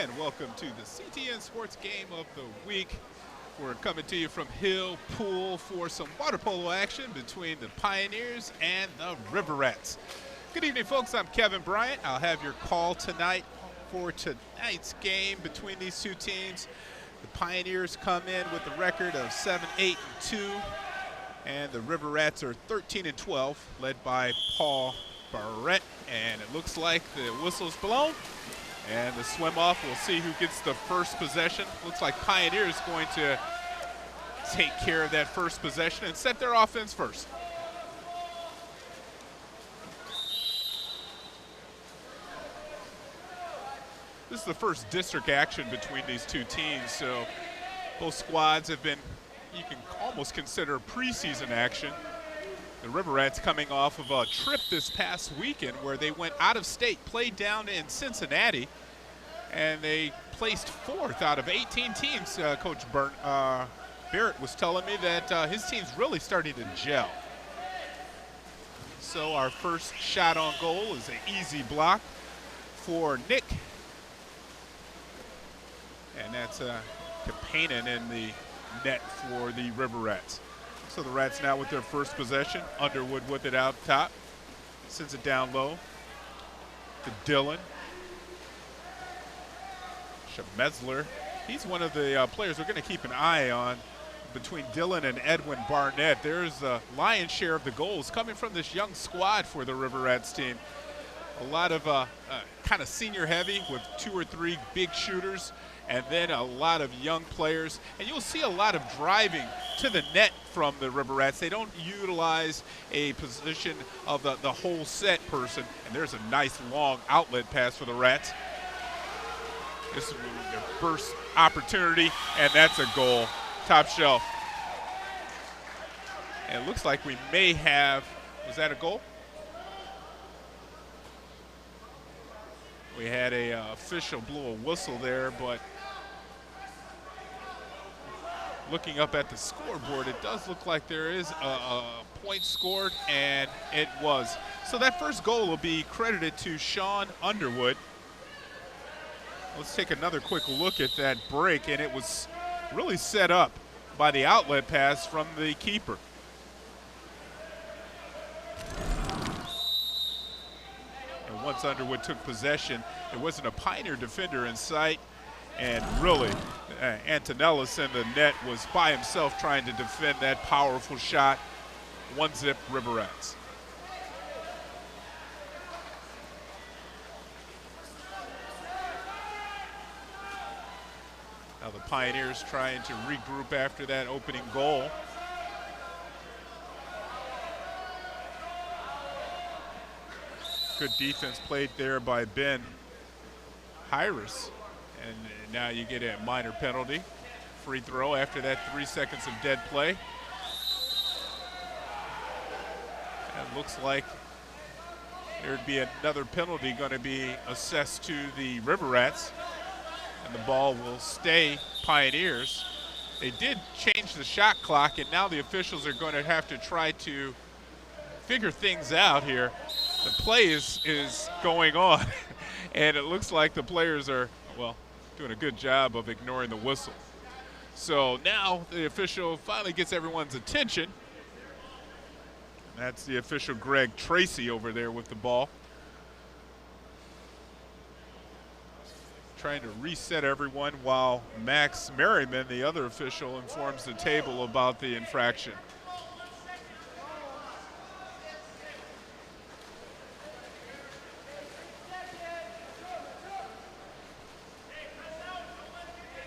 and welcome to the CTN Sports Game of the Week. We're coming to you from Hill Pool for some water polo action between the Pioneers and the River Rats. Good evening, folks. I'm Kevin Bryant. I'll have your call tonight for tonight's game between these two teams. The Pioneers come in with a record of 7-8-2, and the River Rats are 13-12, led by Paul Barrett. And it looks like the whistle's blown. And the swim off, we'll see who gets the first possession. Looks like Pioneers going to take care of that first possession and set their offense first. This is the first district action between these two teams, so both squads have been, you can almost consider preseason action. The River Rats coming off of a trip this past weekend where they went out of state, played down in Cincinnati, and they placed fourth out of 18 teams. Coach Barrett was telling me that his team's really starting to gel. So our first shot on goal is an easy block for Nick. And that's Kapanen in the net for the River Rats. So the Rats now with their first possession. Underwood with it out top. Sends it down low to Dylan. Schmetzler. He's one of the players we're going to keep an eye on between Dylan and Edwin Barnett. There's a lion's share of the goals coming from this young squad for the River Rats team. A lot of kind of senior heavy with 2 or 3 big shooters, and then a lot of young players. And you'll see a lot of driving to the net from the River Rats. They don't utilize a position of the whole set person. And there's a nice long outlet pass for the Rats. This is their first opportunity, and that's a goal. Top shelf. And it looks like we may have, was that a goal? We had a official blow a whistle there, but looking up at the scoreboard, it does look like there is a point scored, and it was. So that first goal will be credited to Sean Underwood. Let's take another quick look at that break, and it was really set up by the outlet pass from the keeper. And once Underwood took possession, there wasn't a Pioneer defender in sight, and really Antonellis in the net was by himself trying to defend that powerful shot. 1-0 River Rats. Now the Pioneers trying to regroup after that opening goal. Good defense played there by Ben Hyris. And now you get a minor penalty. Free throw after that 3 seconds of dead play. And it looks like there'd be another penalty going to be assessed to the River Rats. And the ball will stay Pioneers. They did change the shot clock, and now the officials are going to have to try to figure things out here. The play is going on, and it looks like the players are, well, doing a good job of ignoring the whistle. So now the official finally gets everyone's attention. That's the official Greg Tracy over there with the ball. Trying to reset everyone while Max Merriman, the other official, informs the table about the infraction.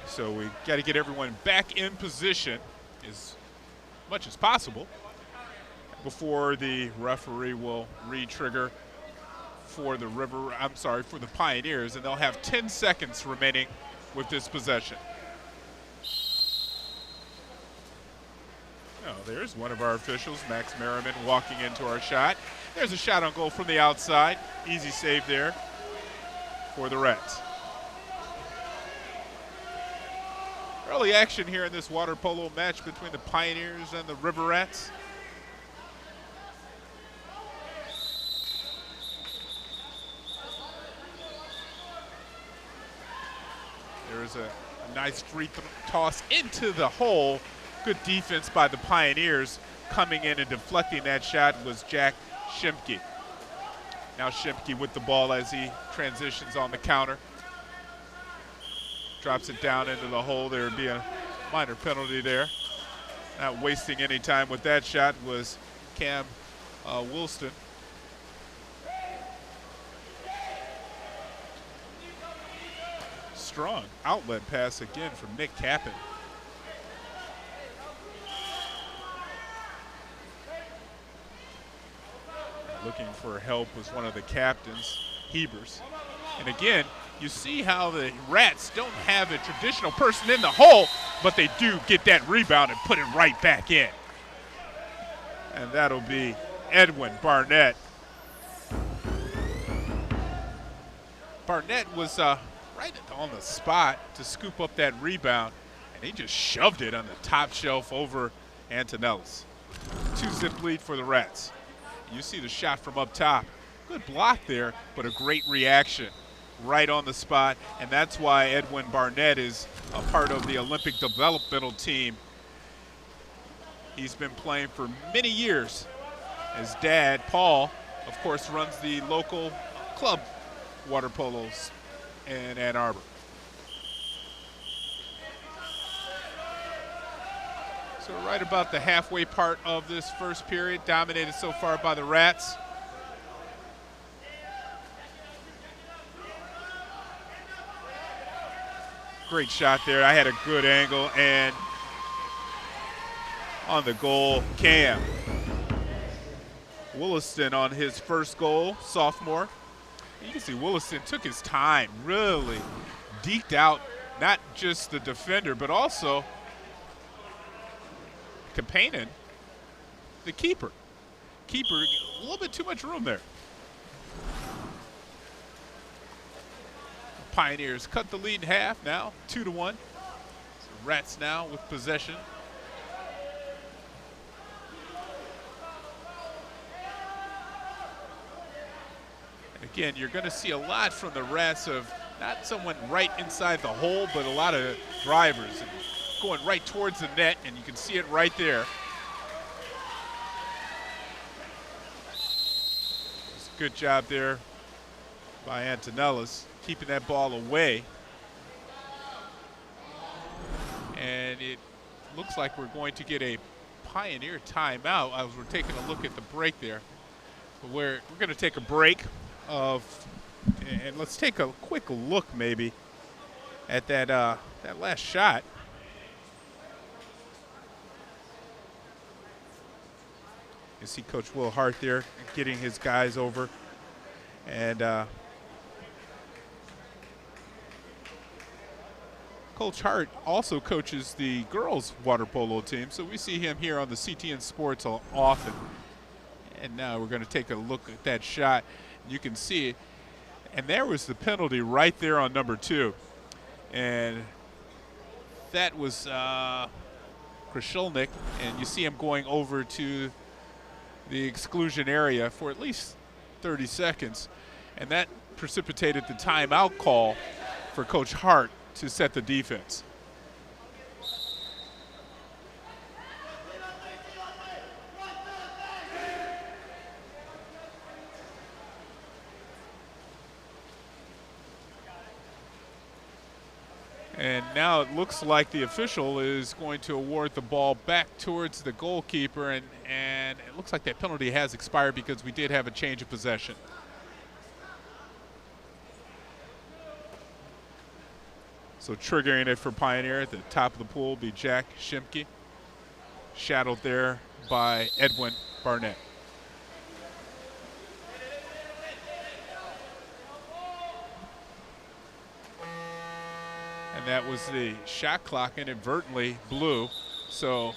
So we got to get everyone back in position as much as possible before the referee will re-trigger for the for the Pioneers, and they'll have 10 seconds remaining with this possession. Oh, there's one of our officials, Max Merriman, walking into our shot. There's a shot on goal from the outside. Easy save there for the Rats. Early action here in this water polo match between the Pioneers and the River Rats. There's a nice toss into the hole. Good defense by the Pioneers. Coming in and deflecting that shot was Jack Shimke. Now Shimke with the ball as he transitions on the counter. Drops it down into the hole. There would be a minor penalty there. Not wasting any time with that shot was Cam Woolston. Strong outlet pass again from Nick Kappen. Looking for help was one of the captains, Hebers. And again, you see how the Rats don't have a traditional person in the hole, but they do get that rebound and put it right back in. And that'll be Edwin Barnett. Barnett was right on the spot to scoop up that rebound, and he just shoved it on the top shelf over Antonellis. 2-zip lead for the Rats. You see the shot from up top. Good block there, but a great reaction right on the spot, and that's why Edwin Barnett is a part of the Olympic developmental team. He's been playing for many years. His dad, Paul, of course, runs the local club water polos in Ann Arbor. So right about the halfway part of this first period, dominated so far by the Rats. Great shot there. I had a good angle, and on the goal, Cam Williston on his first goal, sophomore. You can see Williston took his time, really deked out not just the defender, but also Kapanen, the keeper. Keeper, a little bit too much room there. Pioneers cut the lead in half now, 2-1. So Rats now with possession. And again, you're going to see a lot from the Rats of not someone right inside the hole, but a lot of drivers and going right towards the net, and you can see it right there. It's a good job there by Antonellis, keeping that ball away. And it looks like we're going to get a Pioneer timeout as we're taking a look at the break there. But we're going to take a break and let's take a quick look maybe at that last shot. You see Coach Will Hart there getting his guys over. And Coach Hart also coaches the girls water polo team, so we see him here on the CTN Sports often. And now we're going to take a look at that shot. You can see it. And there was the penalty right there on number 2. And that was Krashelnik, and you see him going over to the exclusion area for at least 30 seconds. And that precipitated the timeout call for Coach Hart to set the defense. And now it looks like the official is going to award the ball back towards the goalkeeper, and it looks like that penalty has expired because we did have a change of possession. So triggering it for Pioneer at the top of the pool will be Jack Shimke, shadowed there by Edwin Barnett. And that was the shot clock inadvertently blew. So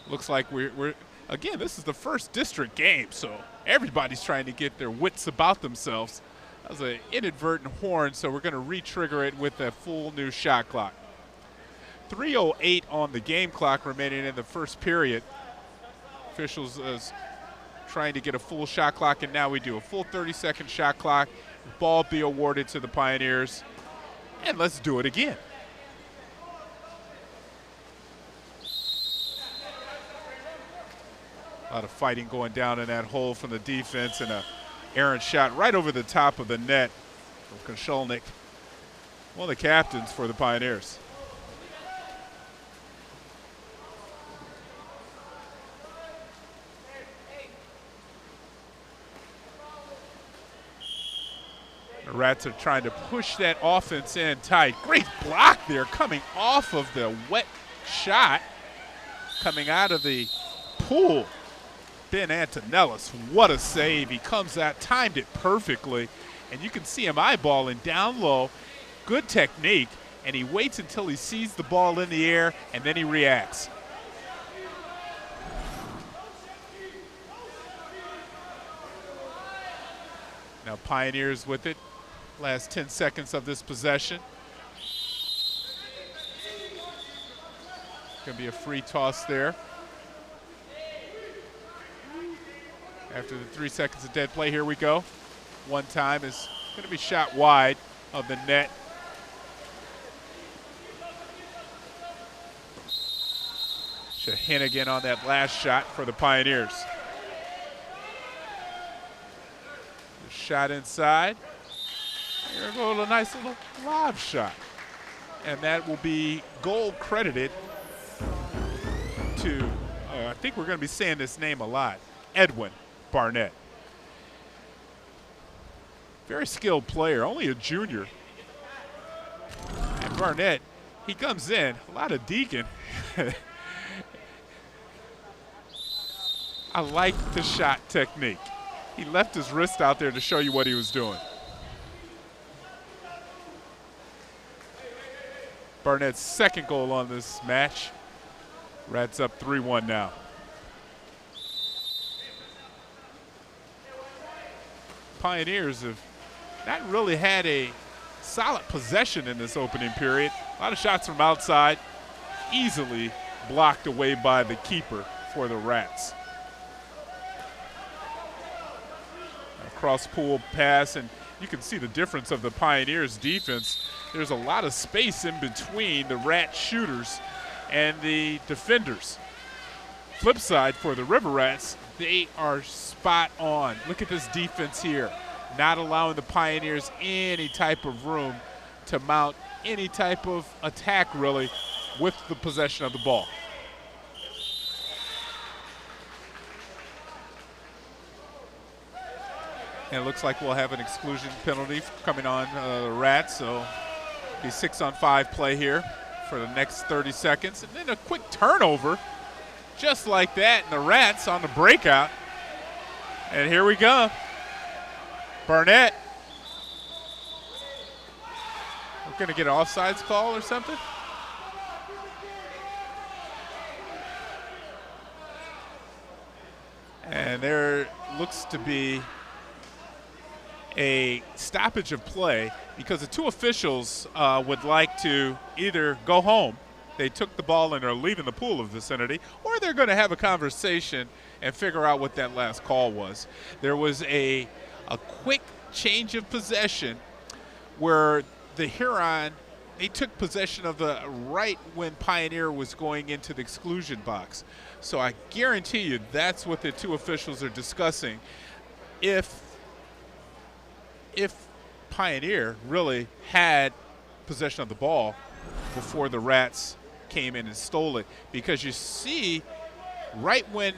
looks like we're again, this is the first district game, so everybody's trying to get their wits about themselves. That was an inadvertent horn, so we're going to re-trigger it with a full new shot clock. 3:08 on the game clock remaining in the first period. Officials trying to get a full shot clock, and now we do a full 30-second shot clock. Ball be awarded to the Pioneers. And let's do it again. A lot of fighting going down in that hole from the defense, and a errant shot right over the top of the net from Koscielnik, one of the captains for the Pioneers. The Rats are trying to push that offense in tight. Great block there coming off of the wet shot coming out of the pool. Ben Antonellis, what a save. He comes out, timed it perfectly, and you can see him eyeballing down low. Good technique, and he waits until he sees the ball in the air, and then he reacts. Now Pioneers with it. Last 10 seconds of this possession. Gonna be a free toss there. After the 3 seconds of dead play, here we go. One time is gonna be shot wide of the net. Shahinigan on that last shot for the Pioneers. The shot inside. Here goes a nice little lob shot. And that will be goal credited to, I think we're going to be saying this name a lot, Edwin Barnett. Very skilled player, only a junior. And Barnett, he comes in, a lot of Deacon. I like the shot technique. He left his wrist out there to show you what he was doing. Barnett's second goal on this match. Rats up 3-1 now. Pioneers have not really had a solid possession in this opening period. A lot of shots from outside, easily blocked away by the keeper for the Rats. A cross-pool pass, and you can see the difference of the Pioneers' defense. There's a lot of space in between the Rat shooters and the defenders. Flip side for the River Rats, they are spot on. Look at this defense here, not allowing the Pioneers any type of room to mount any type of attack, really, with the possession of the ball. And it looks like we'll have an exclusion penalty coming on the Rats, so be 6-on-5 play here for the next 30 seconds. And then a quick turnover, just like that, and the Rats on the breakout. And here we go. Barnett. We're going to get an offsides call or something? And there looks to be a stoppage of play because the two officials would like to either go home, they took the ball and are leaving the pool of vicinity, or they're going to have a conversation and figure out what that last call was. There was a quick change of possession where the Huron, they took possession of the right when Pioneer was going into the exclusion box. So I guarantee you that's what the two officials are discussing. If Pioneer really had possession of the ball before the Rats came in and stole it, because you see right when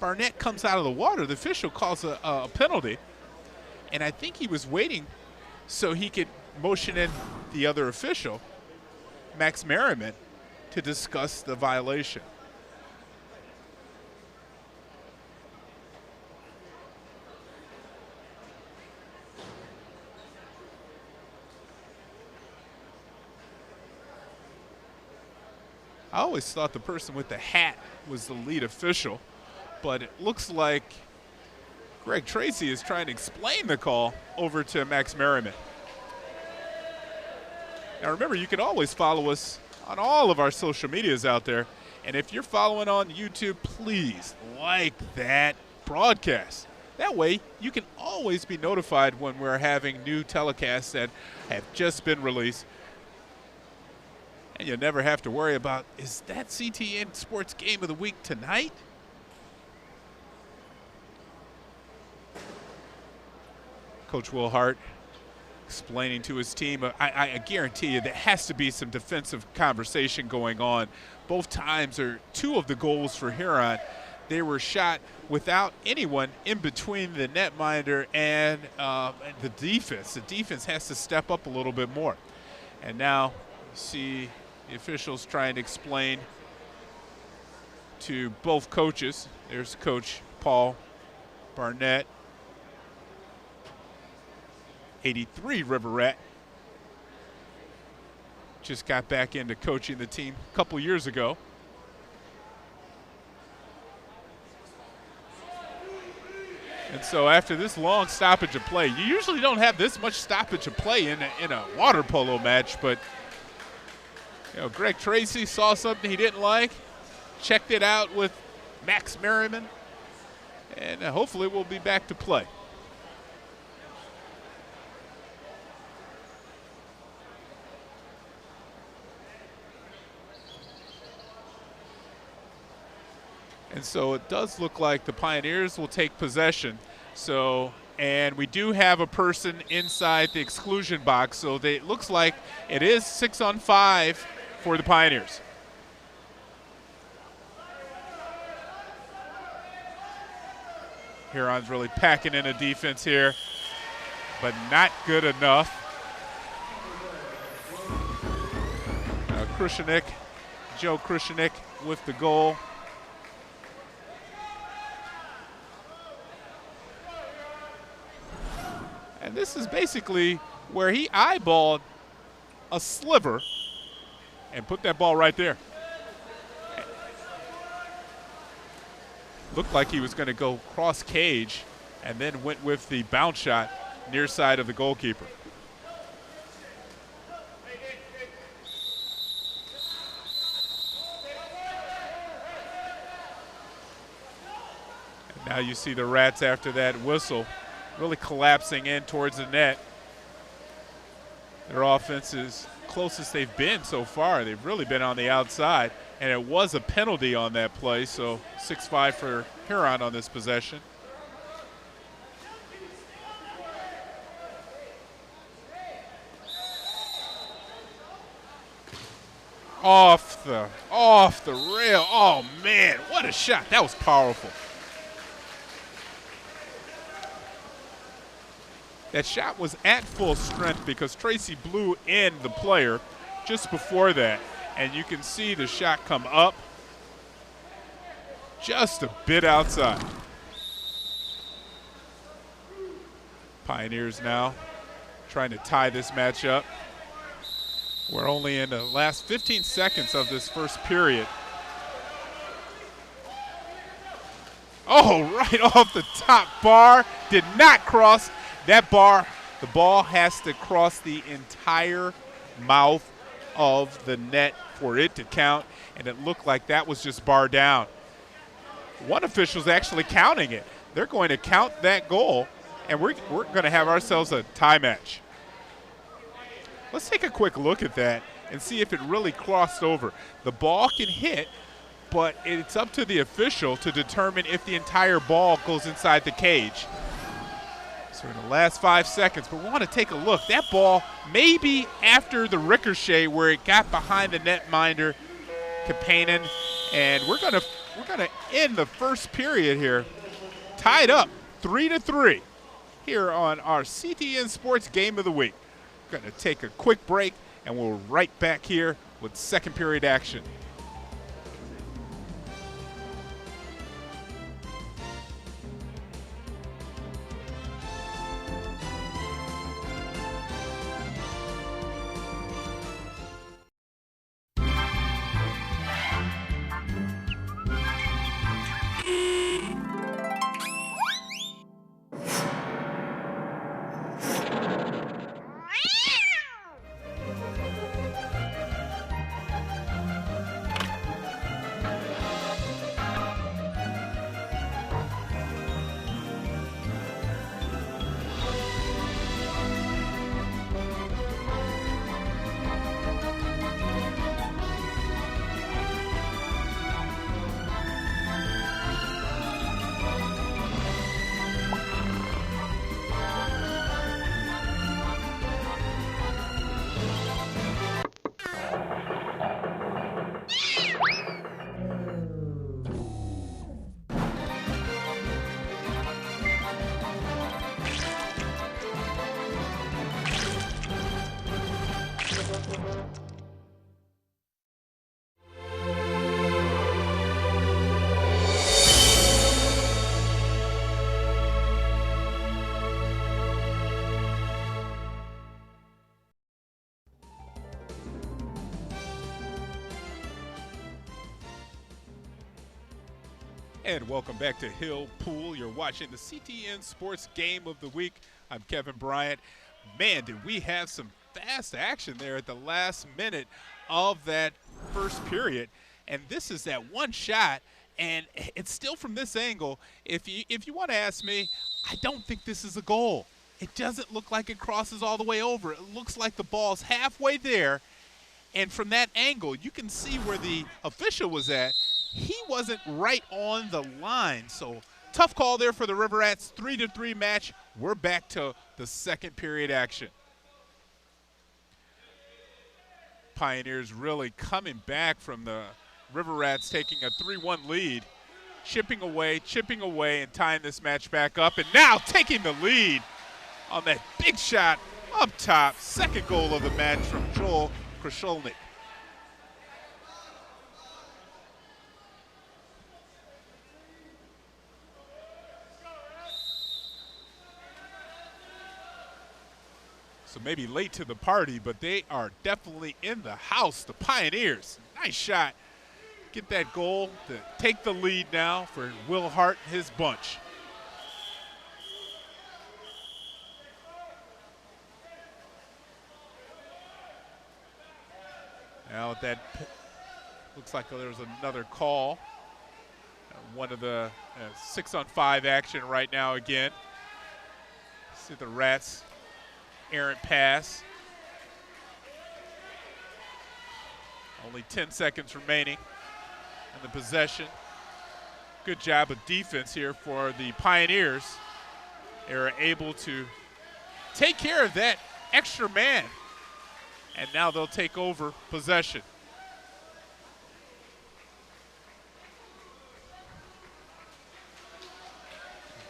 Barnett comes out of the water, the official calls a penalty, and I think he was waiting so he could motion in the other official, Max Merriman, to discuss the violation. I always thought the person with the hat was the lead official, but it looks like Greg Tracy is trying to explain the call over to Max Merriman. Now remember, you can always follow us on all of our social medias out there, and if you're following on YouTube, please like that broadcast. That way, you can always be notified when we're having new telecasts that have just been released. And you'll never have to worry about, is that CTN Sports Game of the Week tonight? Coach Will Hart explaining to his team, I guarantee you there has to be some defensive conversation going on. Both times, or two of the goals for Huron, they were shot without anyone in between the netminder and the defense. The defense has to step up a little bit more. And now you see the officials trying to explain to both coaches. There's Coach Paul Barnett, 83 River Rat. Just got back into coaching the team a couple years ago. And so after this long stoppage of play, you usually don't have this much stoppage of play in a water polo match, but Greg Tracy saw something he didn't like, checked it out with Max Merriman, and hopefully we'll be back to play. And so it does look like the Pioneers will take possession. And we do have a person inside the exclusion box, so it looks like it is 6-on-5 for the Pioneers. Huron's really packing in a defense here, but not good enough. Joe Krushenik with the goal. And this is basically where he eyeballed a sliver and put that ball right there. Looked like he was going to go cross cage and then went with the bounce shot near side of the goalkeeper. And now you see the Rats after that whistle really collapsing in towards the net. Their offense is closest they've been so far. They've really been on the outside, and it was a penalty on that play, so 6-5 for Huron on this possession. Off the rail. Oh man, what a shot. That was powerful. That shot was at full strength because Tracy blew in the player just before that. And you can see the shot come up just a bit outside. Pioneers now trying to tie this match up. We're only in the last 15 seconds of this first period. Oh, right off the top bar. Did not cross that bar. The ball has to cross the entire mouth of the net for it to count, and it looked like that was just bar down. One official's actually counting it. They're going to count that goal, and we're going to have ourselves a tie match. Let's take a quick look at that and see if it really crossed over. The ball can hit, but it's up to the official to determine if the entire ball goes inside the cage. So in the last 5 seconds, but we want to take a look. That ball, maybe after the ricochet where it got behind the netminder, Kapanen, and we're gonna end the first period here, tied up 3-3 here on our CTN Sports Game of the Week. We're gonna take a quick break, and we're right back here with second period action. And welcome back to Hill Pool. You're watching the CTN Sports Game of the Week. I'm Kevin Bryant. Man, did we have some fast action there at the last minute of that first period. And this is that one shot, and it's still from this angle. If you want to ask me, I don't think this is a goal. It doesn't look like it crosses all the way over. It looks like the ball's halfway there. And from that angle, you can see where the official was at. He wasn't right on the line. So tough call there for the River Rats. 3-3 match. We're back to the second period action. Pioneers really coming back from the River Rats taking a 3-1 lead. Chipping away, and tying this match back up. And now taking the lead on that big shot up top. Second goal of the match from Joel Krasholnik. So maybe late to the party, but they are definitely in the house, the Pioneers. Nice shot. Get that goal to take the lead now for Will Hart and his bunch. Now that looks like there was another call. One of the 6-on-5 action right now again. See the Rats errant pass. Only 10 seconds remaining in the possession. Good job of defense here for the Pioneers. They were able to take care of that extra man. And now they'll take over possession.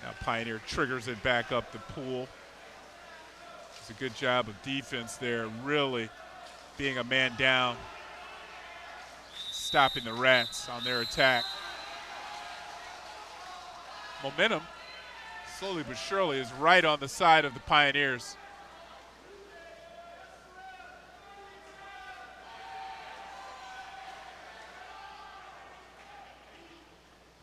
Now Pioneer triggers it back up the pool. It's a good job of defense there, really being a man down, stopping the Rats on their attack. Momentum, slowly but surely, is right on the side of the Pioneers.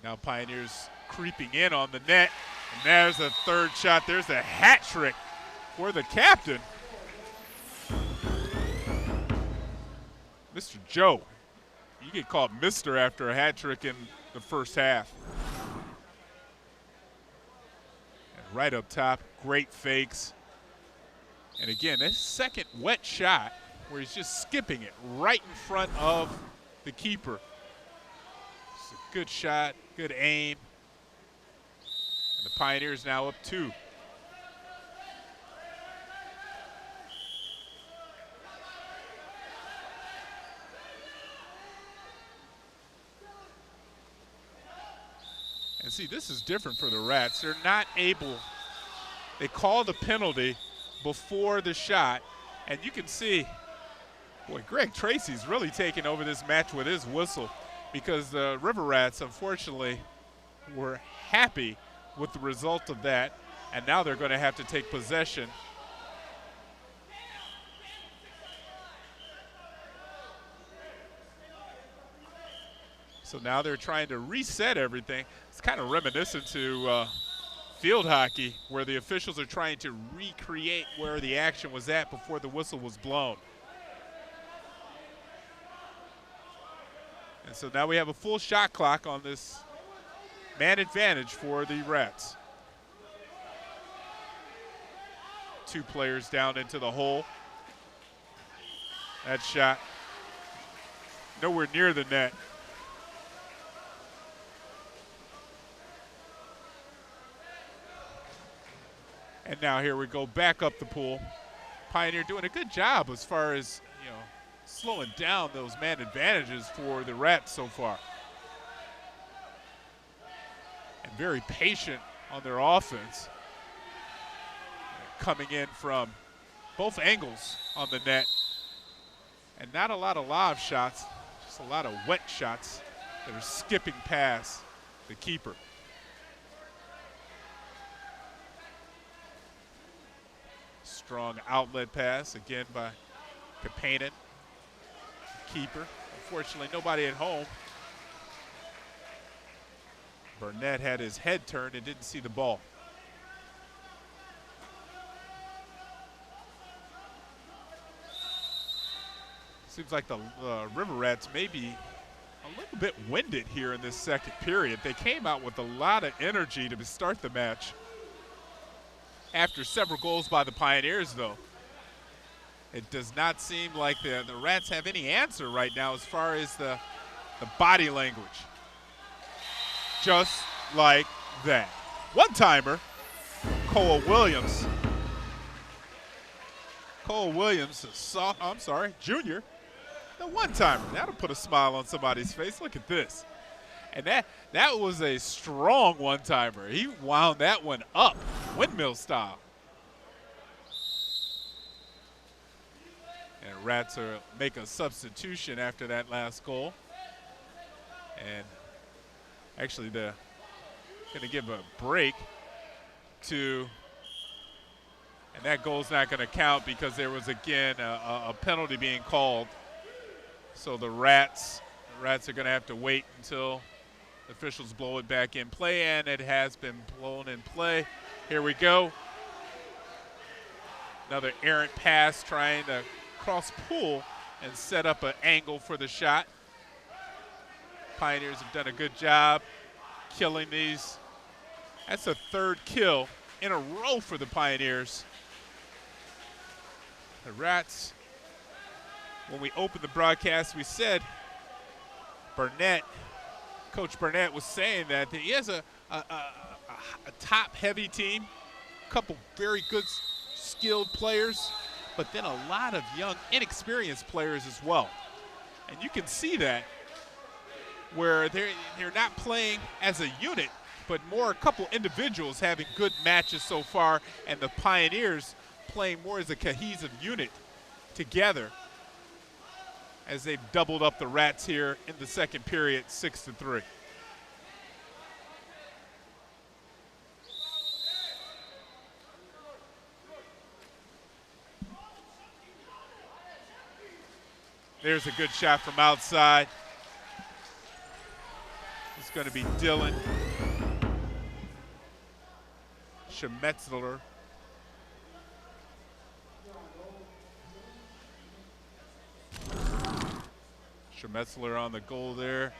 Now Pioneers creeping in on the net, and there's a third shot. There's a hat trick for the captain, Mr. Joe. You get called Mr. after a hat trick in the first half. And right up top, great fakes. And again, this second wet shot where he's just skipping it right in front of the keeper. It's a good shot, good aim. And the Pioneers now up 2. And see, this is different for the Rats. They're not able, they called a penalty before the shot, and you can see, boy, Greg Tracy's really taking over this match with his whistle, because the River Rats, unfortunately, were happy with the result of that, and now they're going to have to take possession. So now they're trying to reset everything. It's kind of reminiscent to field hockey, where the officials are trying to recreate where the action was at before the whistle was blown. And so now we have a full shot clock on this man advantage for the Rats. 2 players down into the hole. That shot nowhere near the net. And now here we go back up the pool. Pioneer doing a good job as far as, slowing down those man advantages for the Rats so far. And very patient on their offense. Coming in from both angles on the net. And not a lot of lob shots, just a lot of wet shots that are skipping past the keeper. Strong outlet pass, again by Kapanen, keeper. Unfortunately, nobody at home. Burnett had his head turned and didn't see the ball. Seems like the River Rats may be a little bit winded here in this second period. They came out with a lot of energy to start the match. After several goals by the Pioneers, though, it does not seem like the Rats have any answer right now as far as the body language. Just like that. One-timer, Cole Williams. Cole Williams, junior. The one-timer. That'll put a smile on somebody's face. Look at this. And that was a strong one-timer. He wound that one up, windmill style. And Rats are make a substitution after that last goal. And actually they're going to give a break to, and that goal's not going to count because there was, again, a penalty being called. So the Rats are going to have to wait until the officials blow it back in play, and it has been blown in play. Here we go. Another errant pass trying to cross pool and set up an angle for the shot. Pioneers have done a good job killing these. That's a third kill in a row for the Pioneers. The Rats, when we opened the broadcast, we said Coach Burnett was saying that he has a top-heavy team, a couple very good skilled players, but then a lot of young, inexperienced players as well. And you can see that where they're not playing as a unit, but more a couple individuals having good matches so far, and the Pioneers playing more as a cohesive unit together as they've doubled up the Rats here in the second period, 6-3. There's a good shot from outside. It's going to be Dylan Schmetzler. Schmetzler on the goal there,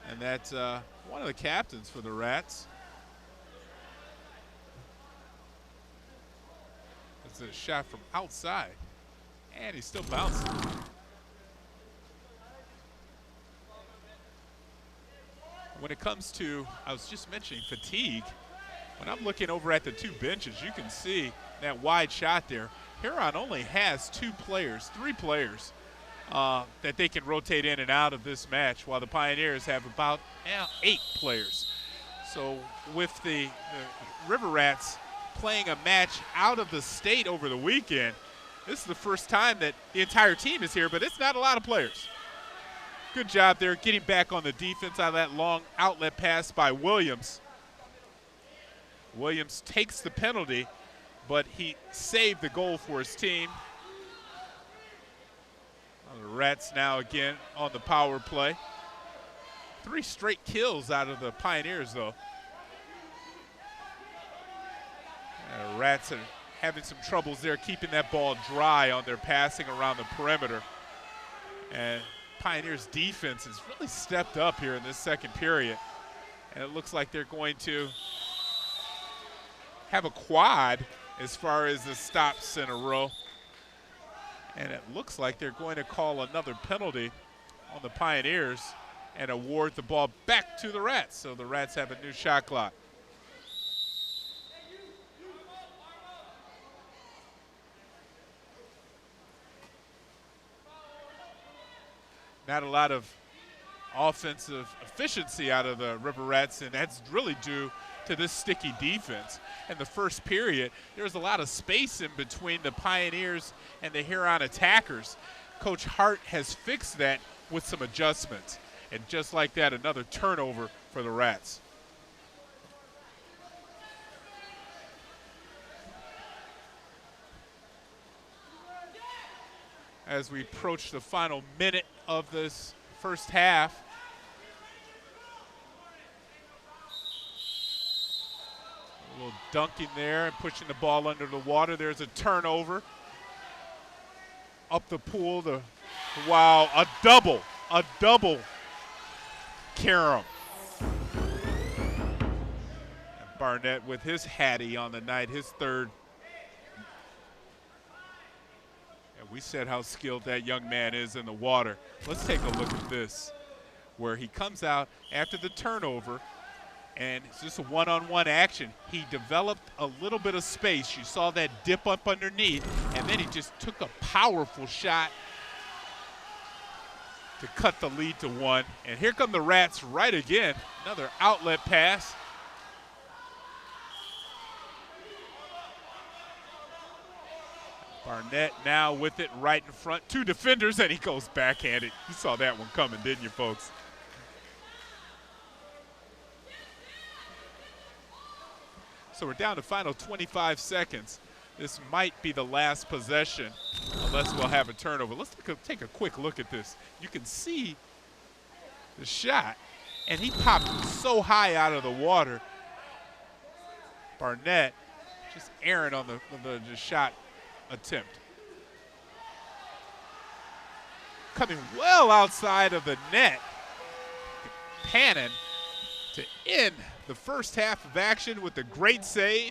and that's one of the captains for the Rats. It's a shot from outside, and he's still bouncing. When it comes to, I was just mentioning fatigue, when I'm looking over at the two benches, you can see that wide shot there. Huron only has three players that they can rotate in and out of this match, while the Pioneers have about 8 players. So with the River Rats playing a match out of the state over the weekend, this is the first time that the entire team is here, but it's not a lot of players. Good job there getting back on the defense out of that long outlet pass by Williams. Williams takes the penalty, but he saved the goal for his team. The Rats now again on the power play. 3 straight kills out of the Pioneers, though. The Rats are having some troubles there keeping that ball dry on their passing around the perimeter. And Pioneers defense has really stepped up here in this second period. And it looks like they're going to have a quad as far as the stops in a row. And it looks like they're going to call another penalty on the Pioneers and award the ball back to the Rats. So the Rats have a new shot clock. Not a lot of offensive efficiency out of the River Rats, and that's really due to this sticky defense. In the first period, there was a lot of space in between the Pioneers and the Huron attackers. Coach Hart has fixed that with some adjustments. And just like that, another turnover for the Rats. As we approach the final minute of this first half, dunking there and pushing the ball under the water. There's a turnover. Up the pool, wow, a double Karam. And Barnett with his hattie on the night, his third. And we said how skilled that young man is in the water. Let's take a look at this, where he comes out after the turnover, and it's just a one-on-one action. He developed a little bit of space. You saw that dip up underneath, and then he just took a powerful shot to cut the lead to 1. And here come the Rats right again. Another outlet pass. Barnett now with it right in front. 2 defenders, and he goes backhanded. You saw that one coming, didn't you, folks? So we're down to final 25 seconds. This might be the last possession, unless we'll have a turnover. Let's take a quick look at this. You can see the shot, and he popped so high out of the water. Barnett just erring on the shot attempt. Coming well outside of the net. Pannon to end the first half of action with a great save,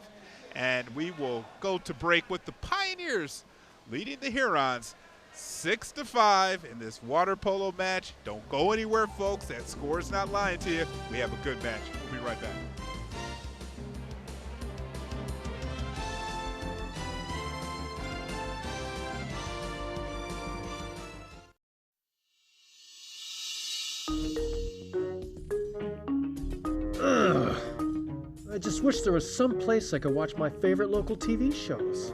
and we will go to break with the Pioneers leading the Hurons 6-5 in this water polo match. Don't go anywhere, folks. That score's not lying to you. We have a good match. We'll be right back. I just wish there was some place I could watch my favorite local TV shows.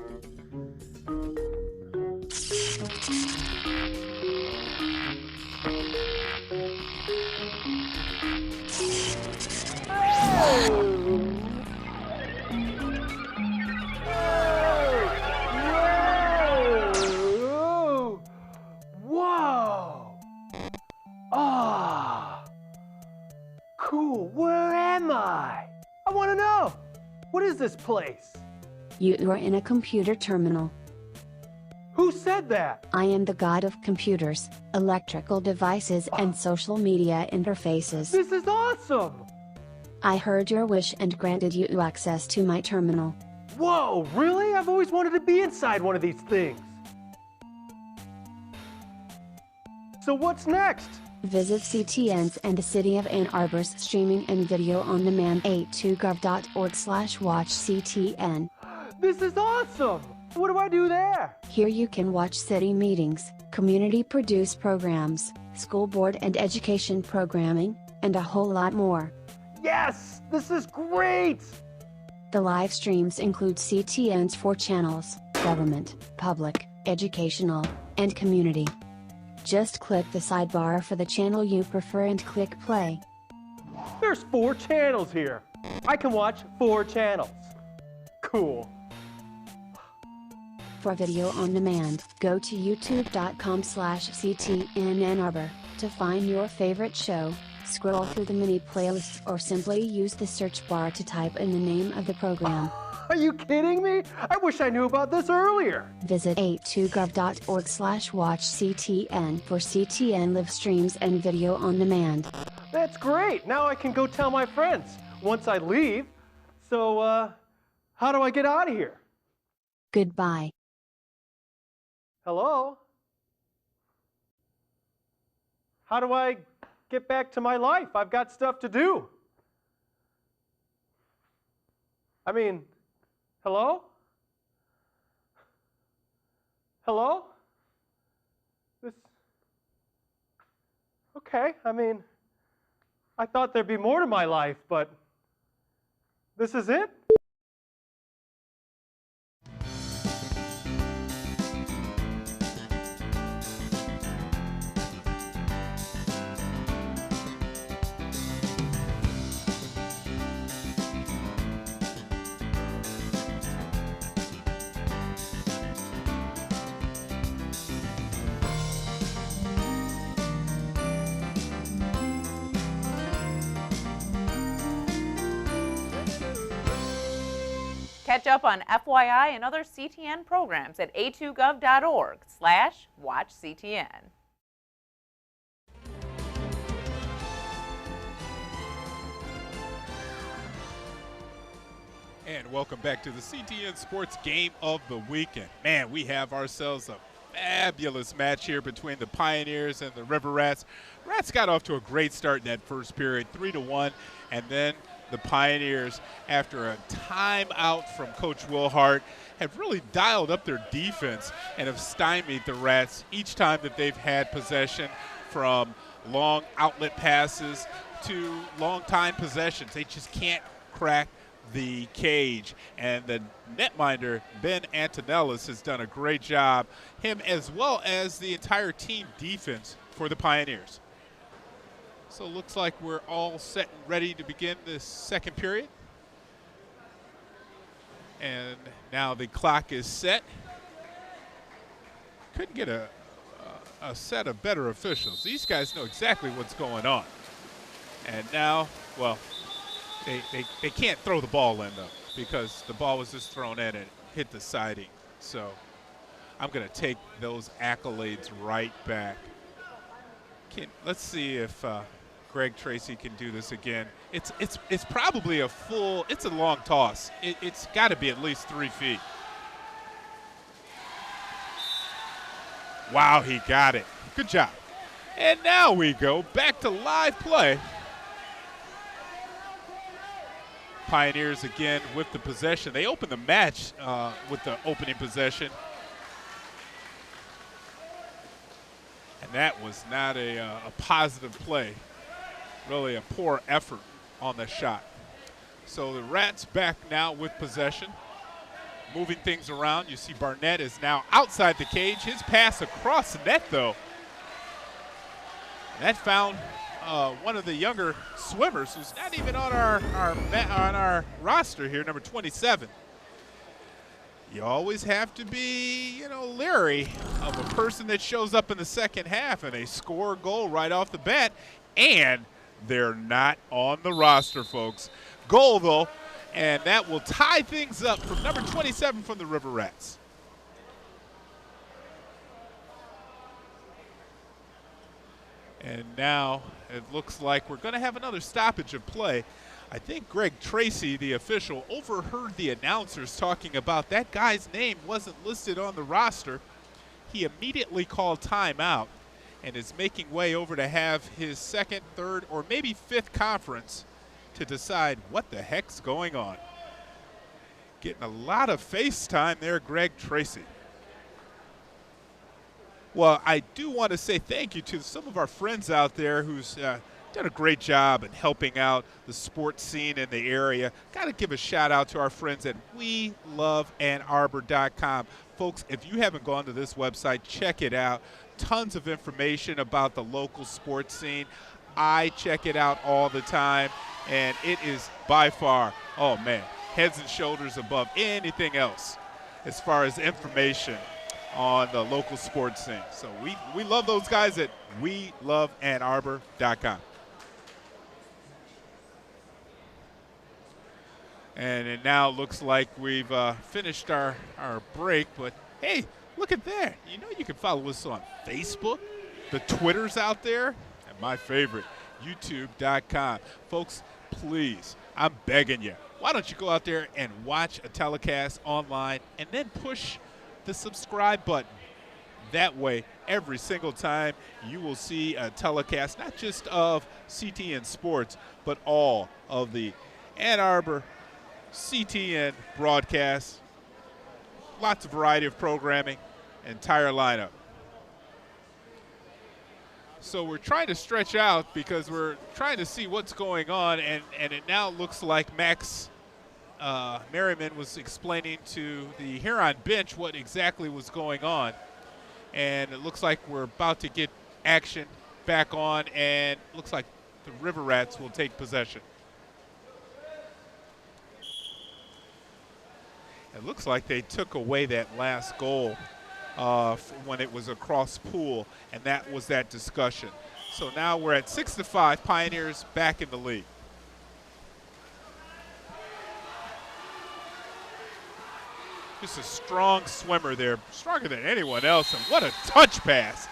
Whoa! Ah! Cool, where am I? I want to know! What is this place? You are in a computer terminal. Who said that? I am the god of computers, electrical devices and social media interfaces. This is awesome! I heard your wish and granted you access to my terminal. Whoa, really? I've always wanted to be inside one of these things. So what's next? Visit CTN's and the City of Ann Arbor's streaming and video on demand 82gov.org/watch CTN. This is awesome! What do I do there? Here you can watch city meetings, community-produced programs, school board and education programming, and a whole lot more. Yes! This is great! The live streams include CTN's 4 channels: government, public, educational, and community. Just click the sidebar for the channel you prefer and click play. There's 4 channels here. I can watch 4 channels. Cool. For video on demand, go to youtube.com/CTN Ann Arbor to find your favorite show, scroll through the mini playlists, or simply use the search bar to type in the name of the program. Are you kidding me? I wish I knew about this earlier. Visit 82gov.org/watch CTN for CTN live streams and video on demand. That's great. Now I can go tell my friends once I leave. So, how do I get out of here? Goodbye. Hello? How do I get back to my life? I've got stuff to do. I mean, hello? Hello? Okay, I mean, I thought there'd be more to my life, but this is it? Catch up on FYI and other CTN programs at a2gov.org/watchctn. And welcome back to the CTN Sports Game of the Weekend. Man, we have ourselves a fabulous match here between the Pioneers and the River Rats. Rats got off to a great start in that first period, 3-1, and then the Pioneers, after a timeout from Coach Wilhart, have really dialed up their defense and have stymied the Rats each time that they've had possession, from long outlet passes to long time possessions. They just can't crack the cage, and the netminder Ben Antonellis has done a great job, him as well as the entire team defense for the Pioneers. So it looks like we're all set and ready to begin this second period, and now the clock is set. Couldn't get a set of better officials. These guys know exactly what's going on. And now, well, They can't throw the ball in, though, because the ball was just thrown in and hit the siding. So I'm going to take those accolades right back. Let's see if Greg Tracy can do this again. It's probably a long toss. It's got to be at least 3 feet. Wow, he got it. Good job. And now we go back to live play. Pioneers again with the possession. They open the match with the opening possession. And that was not a positive play. Really a poor effort on the shot. So the Rats back now with possession. Moving things around. You see Barnett is now outside the cage. His pass across the net, though. That found one of the younger swimmers who's not even on our roster here, number 27. You always have to be, leery of a person that shows up in the second half and they score a goal right off the bat, and they're not on the roster, folks. Goal, though, and that will tie things up from number 27 from the River Rats. And now it looks like we're going to have another stoppage of play. I think Greg Tracy, the official, overheard the announcers talking about that guy's name wasn't listed on the roster. He immediately called timeout and is making way over to have his second, third, or maybe fifth conference to decide what the heck's going on. Getting a lot of face time there, Greg Tracy. Well, I do want to say thank you to some of our friends out there who's done a great job in helping out the sports scene in the area. Got to give a shout out to our friends at WeLoveAnnArbor.com. Folks, if you haven't gone to this website, check it out. Tons of information about the local sports scene. I check it out all the time, and it is by far, oh man, heads and shoulders above anything else as far as information on the local sports scene. So we love those guys at WeLoveAnnArbor.com. And it now looks like we've finished our break, but hey, look at that. You know you can follow us on Facebook, the Twitter's out there, and my favorite, YouTube.com. Folks, please, I'm begging you, why don't you go out there and watch a telecast online and then push the subscribe button. That way, every single time you will see a telecast, not just of CTN Sports, but all of the Ann Arbor CTN broadcasts. Lots of variety of programming, entire lineup. So we're trying to stretch out because we're trying to see what's going on, and it now looks like Max Merriman was explaining to the Huron bench what exactly was going on. And it looks like we're about to get action back on, and it looks like the River Rats will take possession. It looks like they took away that last goal when it was across pool, and that was that discussion. So now we're at 6-5, Pioneers back in the lead. Just a strong swimmer there, stronger than anyone else, and what a touch pass.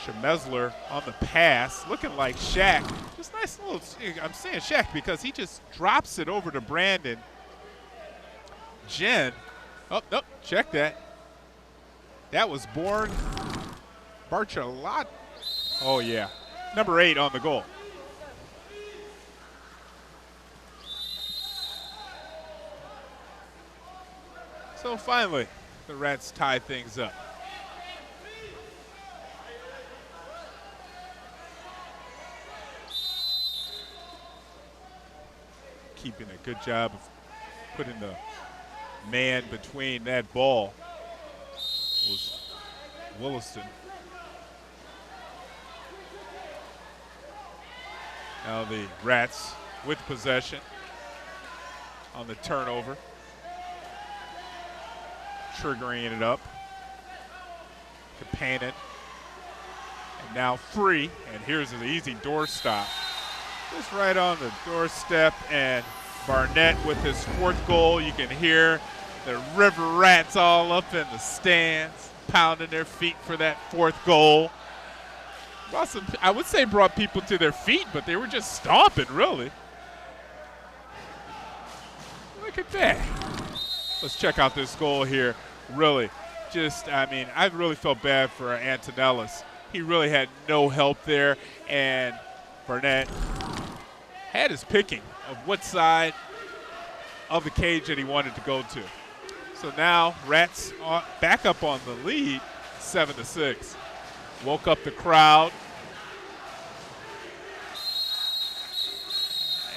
Schmesler on the pass, looking like Shaq. Just nice little, I'm saying Shaq because he just drops it over to Brandon. Jen, oh, nope, check that. That was Born Barchelot. Oh, yeah. Number 8 on the goal. So finally, the Rats tie things up. Keeping a good job of putting the man between that ball was Williston. Now the Rats with possession on the turnover. Triggering it up. Kapanen. And now free. And here's an easy doorstop. Just right on the doorstep. And Barnett with his 4th goal. You can hear the River Rats all up in the stands, pounding their feet for that 4th goal. I would say brought people to their feet, but they were just stomping, really. Look at that. Let's check out this goal here. Really, just, I mean, I really felt bad for Antonellis. He really had no help there, and Burnett had his picking of what side of the cage that he wanted to go to. So now Rats back up on the lead, 7-6. Woke up the crowd.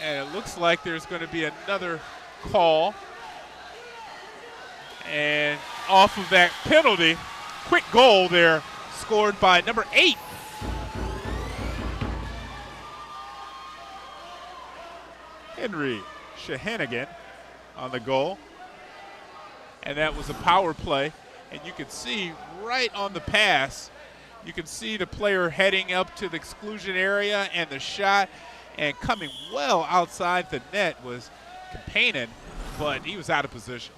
And it looks like there's going to be another call. And off of that penalty, quick goal there, scored by number 8. Henry Shahanigan on the goal. And that was a power play. And you can see right on the pass, you can see the player heading up to the exclusion area, and the shot, and coming well outside the net was Kapanen, but he was out of position.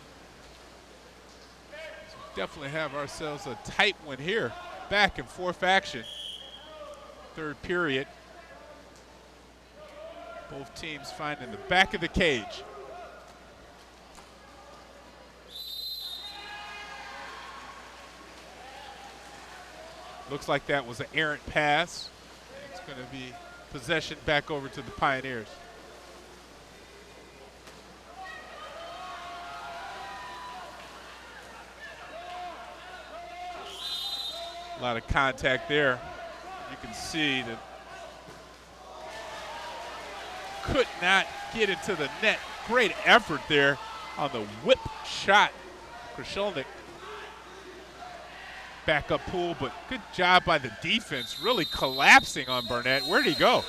So definitely have ourselves a tight one here. Back in 4th action, 3rd period. Both teams finding the back of the cage. Looks like that was an errant pass. It's going to be possession back over to the Pioneers. A lot of contact there. You can see that could not get into the net. Great effort there on the whip shot. Krashelnik back up pool, but good job by the defense, really collapsing on Barnett. Where'd he go?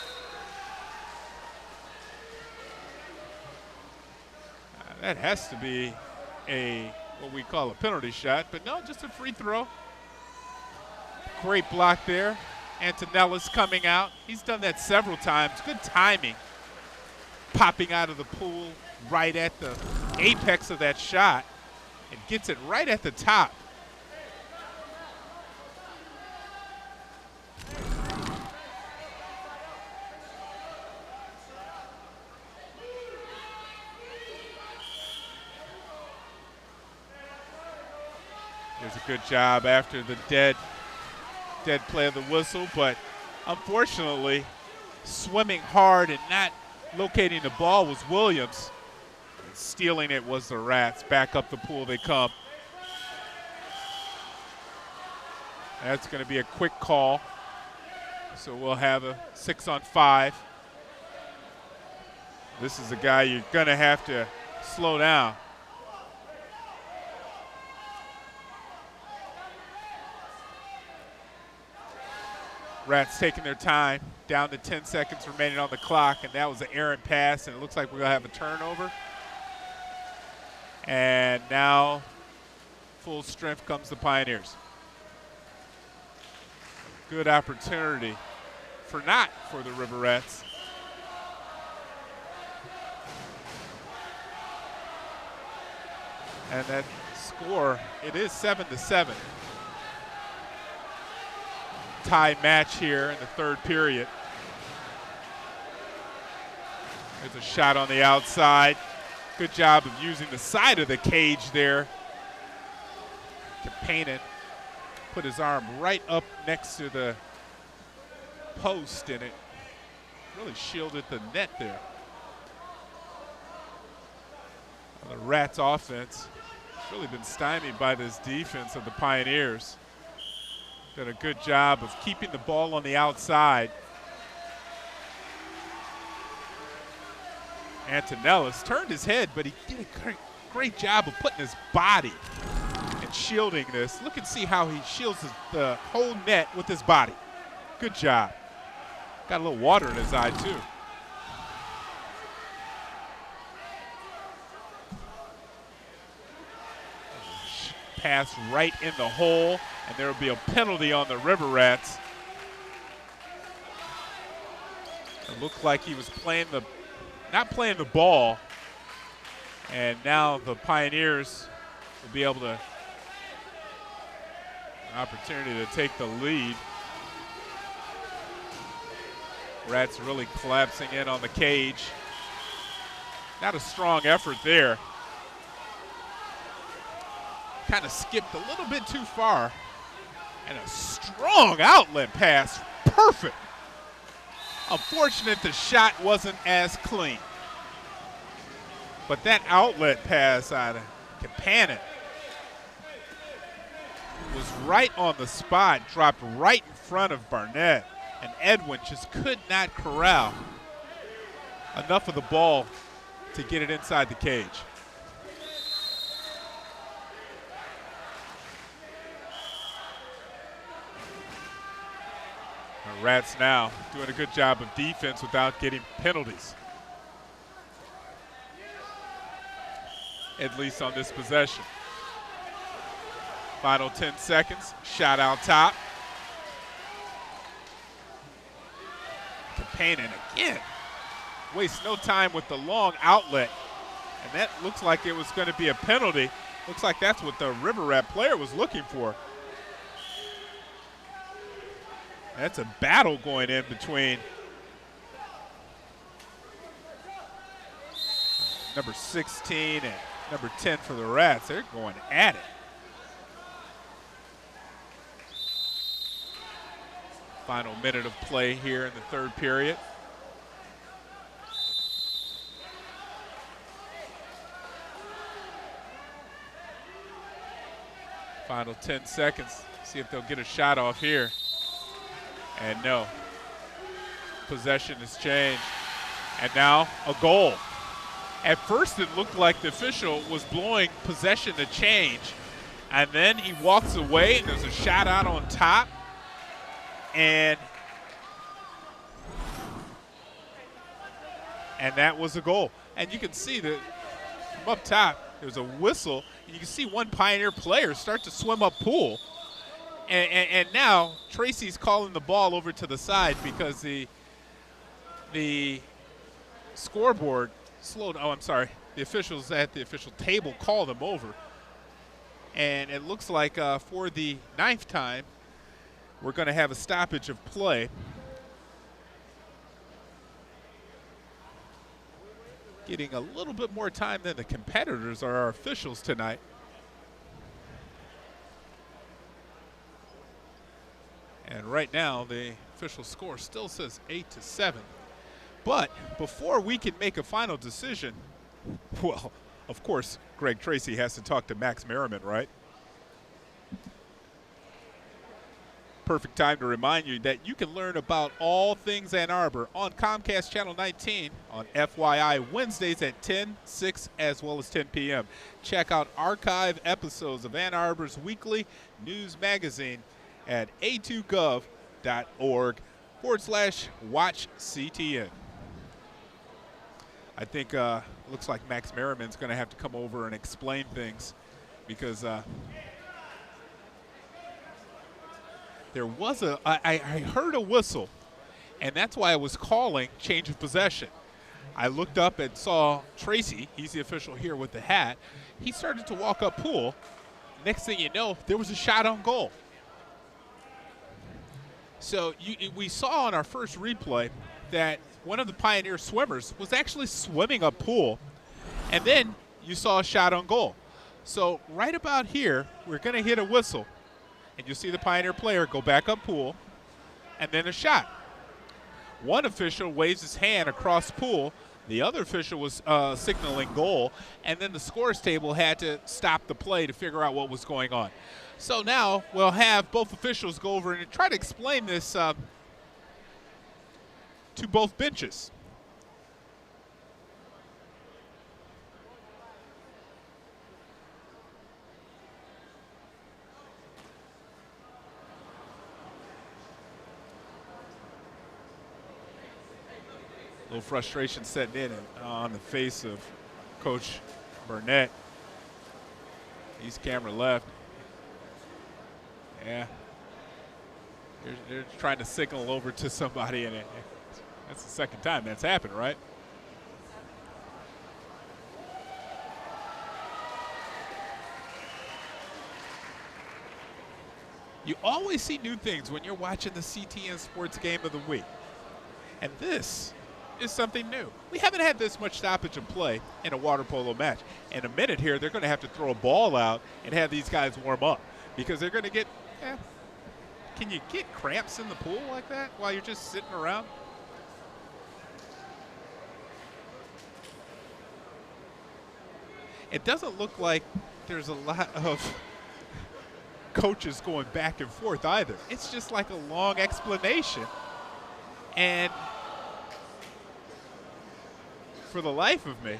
That has to be what we call a penalty shot, but no, just a free throw. Great block there. Antonellis coming out. He's done that several times. Good timing. Popping out of the pool right at the apex of that shot and gets it right at the top. There's a good job after the dead play of the whistle, but unfortunately, swimming hard and not locating the ball was Williams. Stealing it was the Rats. Back up the pool they come. That's going to be a quick call. So we'll have a 6-on-5. This is a guy you're going to have to slow down. Rats taking their time, down to 10 seconds remaining on the clock, and that was an errant pass, and it looks like we're going to have a turnover. And now full strength comes the Pioneers. Good opportunity for the River Rats. And that score, it is 7-7. Tie match here in the third period. There's a shot on the outside. Good job of using the side of the cage there. Kapanen put his arm right up next to the post, and it really shielded the net there. The Rats offense has really been stymied by this defense of the Pioneers. Done a good job of keeping the ball on the outside. Antonellis turned his head, but he did a great job of putting his body and shielding this. Look and see how he shields the whole net with his body. Good job. Got a little water in his eye, too. Pass right in the hole, and there will be a penalty on the River Rats. It looked like he was not playing the ball, and now the Pioneers will be able to an opportunity to take the lead. Rats really collapsing in on the cage. Not a strong effort there. Kind of skipped a little bit too far. And a strong outlet pass. Perfect. Unfortunate the shot wasn't as clean. But that outlet pass out of Kapanen was right on the spot, dropped right in front of Barnett. And Edwin just could not corral enough of the ball to get it inside the cage. The Rats now doing a good job of defense without getting penalties, at least on this possession. Final 10 seconds, shot out top. Kapanen again. Wastes no time with the long outlet. And that looks like it was going to be a penalty. Looks like that's what the River Rat player was looking for. That's a battle going in between number 16 and number 10 for the Rats. They're going at it. Final minute of play here in the third period. Final 10 seconds. See if they'll get a shot off here. And no. Possession has changed. And now a goal. At first it looked like the official was blowing possession to change. And then he walks away and there's a shot out on top. And that was a goal. And you can see that from up top, there's a whistle. And you can see one Pioneer player start to swim up pool. And now Tracy's calling the ball over to the side because the scoreboard slowed. Oh, I'm sorry. The officials at the official table called him over. And it looks like for the 9th time, we're going to have a stoppage of play. Getting a little bit more time than the competitors are our officials tonight. And right now, the official score still says 8-7. But before we can make a final decision, well, of course, Greg Tracy has to talk to Max Merriman, right? Perfect time to remind you that you can learn about all things Ann Arbor on Comcast Channel 19 on FYI Wednesdays at 10, 6, as well as 10 p.m. Check out archive episodes of Ann Arbor's weekly news magazine at a2gov.org/watch CTN. I think looks like Max Merriman's going to have to come over and explain things because there was I heard a whistle, and that's why I was calling change of possession. I looked up and saw Tracy, he's the official here with the hat. He started to walk up pool. Next thing you know, there was a shot on goal. So we saw on our first replay that one of the Pioneer swimmers was actually swimming up pool, and then you saw a shot on goal. So right about here, we're going to hit a whistle, and you'll see the Pioneer player go back up pool, and then a shot. One official waves his hand across pool. The other official was signaling goal, and then the scores table had to stop the play to figure out what was going on. So now we'll have both officials go over and try to explain this to both benches. A little frustration setting in on the face of Coach Burnett. He's camera left. Yeah. They're trying to signal over to somebody, and that's the second time that's happened, right? You always see new things when you're watching the CTN Sports Game of the Week. And this is something new. We haven't had this much stoppage of play in a water polo match. In a minute here, they're going to have to throw a ball out and have these guys warm up because they're going to get, can you get cramps in the pool like that while you're just sitting around? It doesn't look like there's a lot of coaches going back and forth either. It's just like a long explanation. And for the life of me,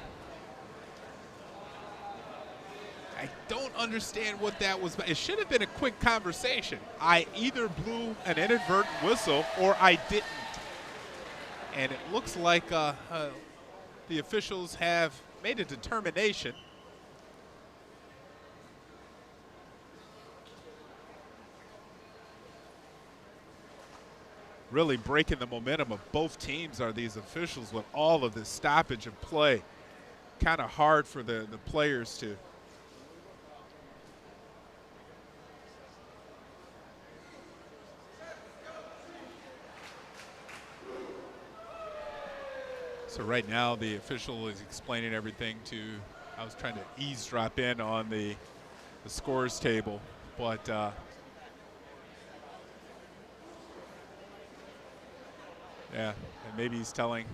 I don't understand what that was. It should have been a quick conversation. I either blew an inadvertent whistle or I didn't. And it looks like the officials have made a determination. Really breaking the momentum of both teams are these officials with all of this stoppage of play. Kind of hard for the players to So right now the official is explaining everything to, I was trying to eavesdrop in on the scores table, but yeah, and maybe he's telling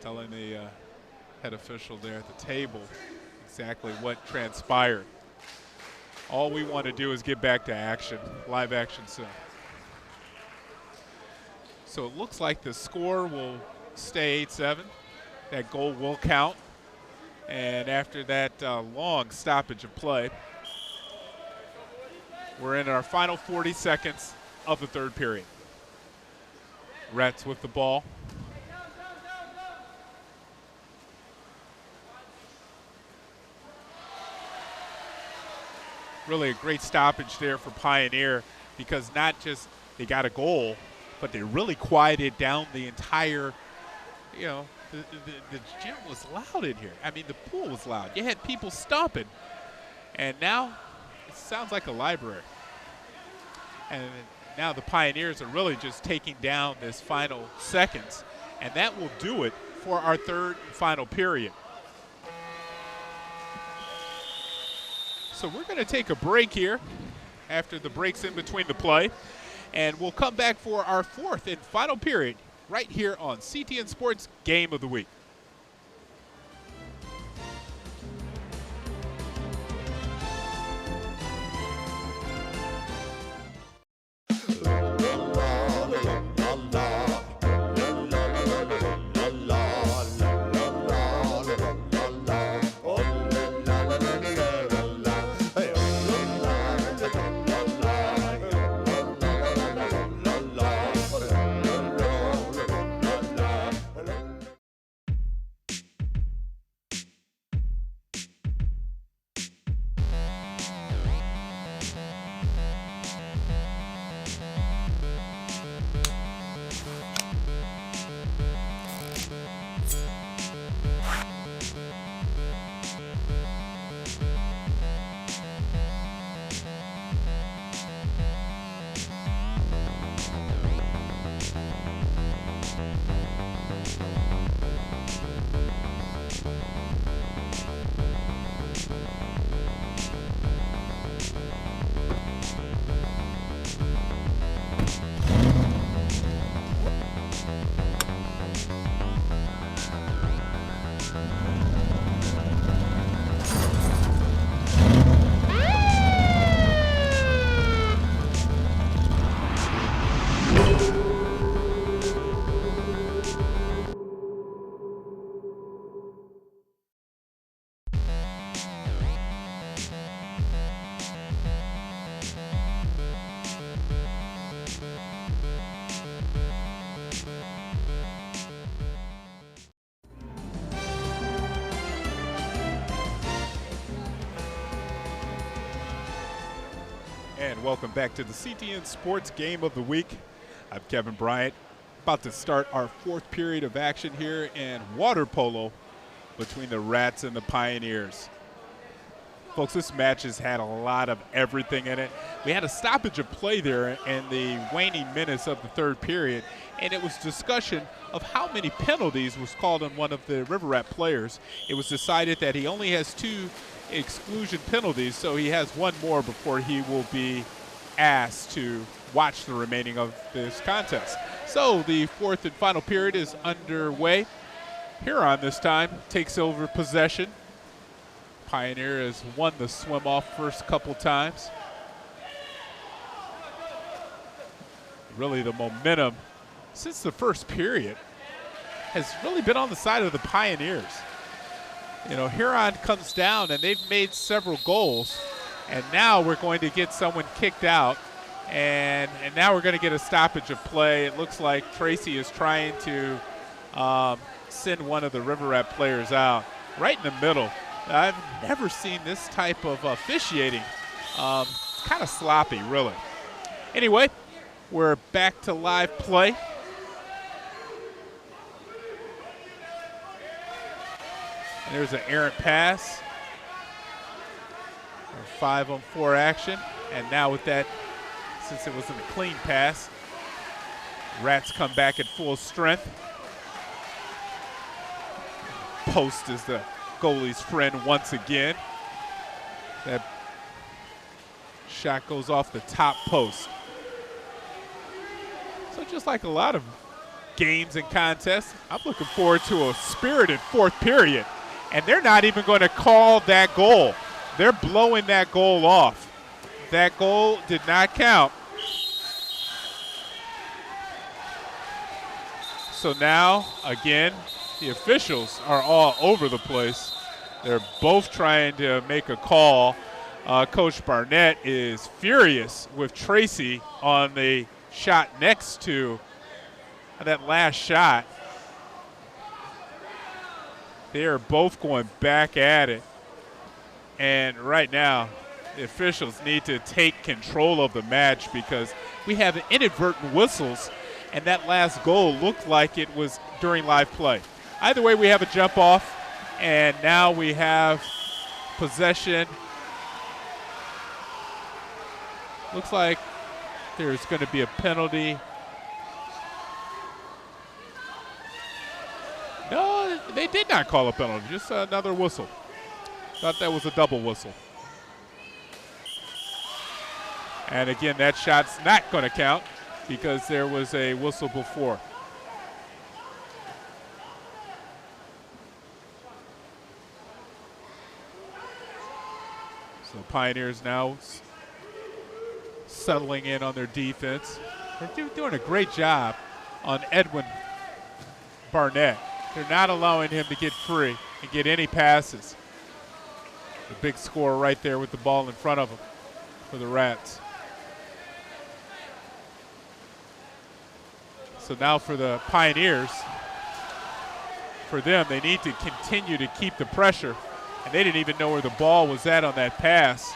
the head official there at the table exactly what transpired. All we want to do is get back to action, live action soon. So it looks like the score will stay 8-7. That goal will count. And after that long stoppage of play, we're in our final 40 seconds of the third period. Rats with the ball. Really a great stoppage there for Pioneer because not just they got a goal, but they really quieted down the entire, you know, the gym was loud in here. I mean, the pool was loud. You had people stomping. And now it sounds like a library. And now the Pioneers are really just taking down this final seconds. And that will do it for our third and final period. So we're going to take a break here after the breaks in between the play. And we'll come back for our fourth and final period right here on CTN Sports Game of the Week. And welcome back to the CTN Sports Game of the Week. I'm Kevin Bryant, about to start our fourth period of action here in water polo between the Rats and the Pioneers. Folks, this match has had a lot of everything in it. We had a stoppage of play there in the waning minutes of the third period, and it was discussion of how many penalties was called on one of the River Rat players. It was decided that he only has 2 exclusion penalties, so he has 1 more before he will be asked to watch the remaining of this contest. So the fourth and final period is underway. Huron this time takes over possession. Pioneer has won the swim off first couple times. Really the momentum since the first period has really been on the side of the Pioneers. You know, Huron comes down and they've made several goals, and now we're going to get someone kicked out, and now we're going to get a stoppage of play. It looks like Tracy is trying to send one of the River Rat players out right in the middle. I've never seen this type of officiating. Kind of sloppy, really. Anyway, we're back to live play. And there's an errant pass. 5-on-4 action. And now with that, since it wasn't a clean pass, Rats come back at full strength. Post is the goalie's friend once again. That shot goes off the top post. So just like a lot of games and contests, I'm looking forward to a spirited fourth period. And they're not even going to call that goal. They're blowing that goal off. That goal did not count. So now, again, the officials are all over the place. They're both trying to make a call. Coach Barnett is furious with Tracy on the shot next to that last shot. They are both going back at it. And right now, the officials need to take control of the match because we have inadvertent whistles, and that last goal looked like it was during live play. Either way, we have a jump off, and now we have possession. Looks like there's going to be a penalty. No, they did not call a penalty, just another whistle. Thought that was a double whistle. And again, that shot's not going to count because there was a whistle before. So Pioneers now settling in on their defense. They're doing a great job on Edwin Barnett. They're not allowing him to get free and get any passes. The big score right there with the ball in front of him for the Rats. So now for the Pioneers, for them, they need to continue to keep the pressure. And they didn't even know where the ball was at on that pass.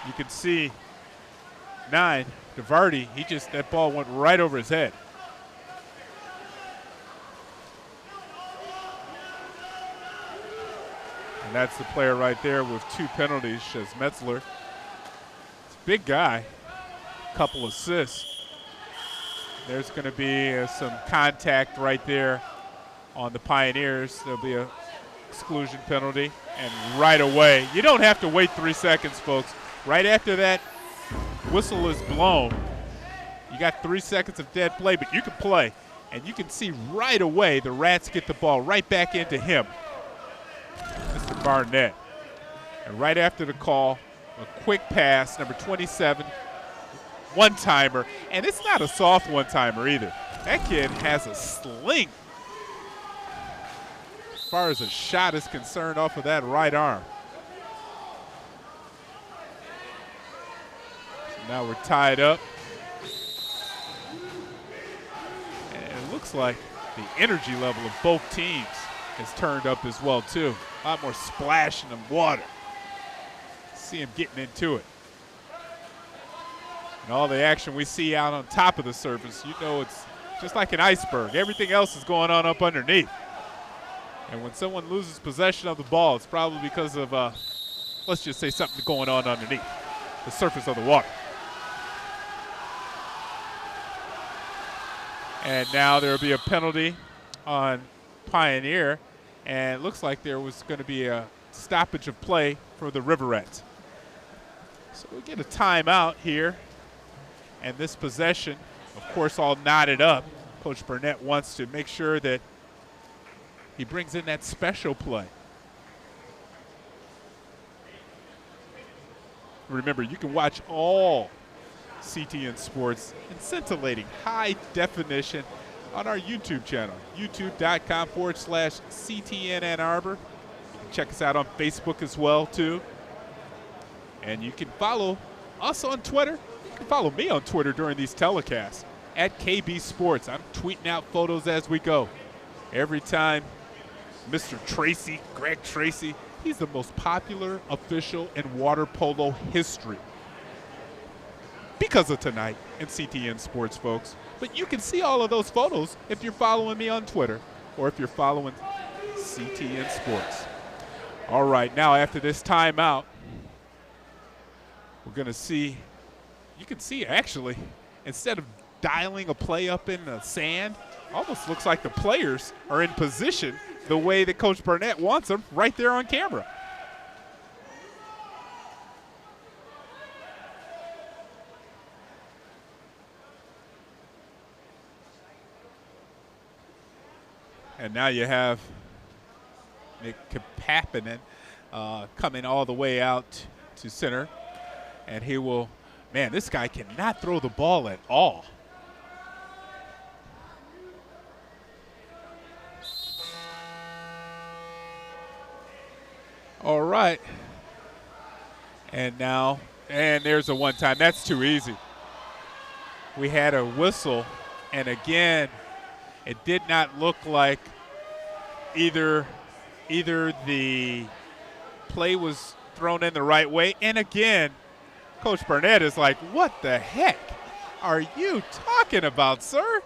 You can see 9, DeVarty, that ball went right over his head. And that's the player right there with 2 penalties, Metzler. It's a big guy, couple assists. There's going to be some contact right there on the Pioneers. There'll be a exclusion penalty, and right away, you don't have to wait 3 seconds, folks. Right after that whistle is blown, you got 3 seconds of dead play, but you can play, and you can see right away the Rats get the ball right back into him, Mr. Barnett. And right after the call, a quick pass, number 27, one-timer, and it's not a soft one-timer either. That kid has a sling as far as a shot is concerned off of that right arm. So now we're tied up. And it looks like the energy level of both teams has turned up as well, too. A lot more splashing of water. See him getting into it. And all the action we see out on top of the surface, you know it's just like an iceberg. Everything else is going on up underneath. And when someone loses possession of the ball, it's probably because of, let's just say, something going on underneath the surface of the water. And now there will be a penalty on Pioneer, and it looks like there was going to be a stoppage of play for the Riverets. So we get a timeout here, and this possession, of course, all knotted up. Coach Burnett wants to make sure that he brings in that special play. Remember, you can watch all CTN Sports in scintillating high definition on our YouTube channel, youtube.com/CTN Ann Arbor. You can check us out on Facebook as well, too. And you can follow us on Twitter. You can follow me on Twitter during these telecasts at KB Sports. I'm tweeting out photos as we go. Every time Mr. Tracy, Greg Tracy, he's the most popular official in water polo history because of tonight in CTN Sports, folks. But you can see all of those photos if you're following me on Twitter or if you're following CTN Sports. All right, now after this timeout, we're going to see, you can see actually, instead of dialing a play up in the sand, almost looks like the players are in position the way that Coach Burnett wants them right there on camera. And now you have Nick Kapanen coming all the way out to center. And he will, man, this guy cannot throw the ball at all. All right. And now, and there's a one-time. That's too easy. We had a whistle, and again, it did not look like either the play was thrown in the right way. And again, Coach Burnett is like, what the heck are you talking about, sir?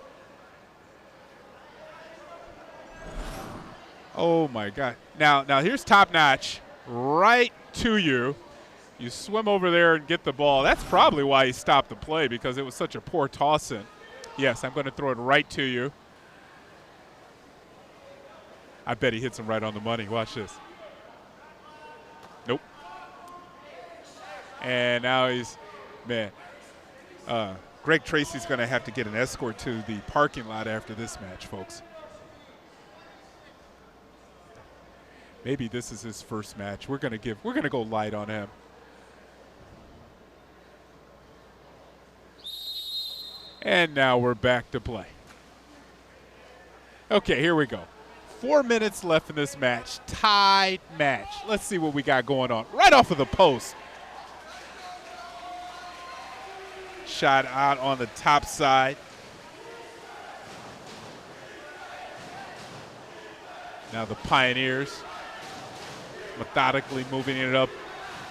Oh, my God. Now here's top notch right to you. You swim over there and get the ball. That's probably why he stopped the play, because it was such a poor toss-in. Yes, I'm going to throw it right to you. I bet he hits him right on the money. Watch this. Nope. And now he's, man, Greg Tracy's going to have to get an escort to the parking lot after this match, folks. Maybe this is his first match. We're going to go light on him. And now we're back to play. Okay, here we go. 4 minutes left in this match. Tied match. Let's see what we got going on. Right off of the post. Shot out on the top side. Now the Pioneers methodically moving it up.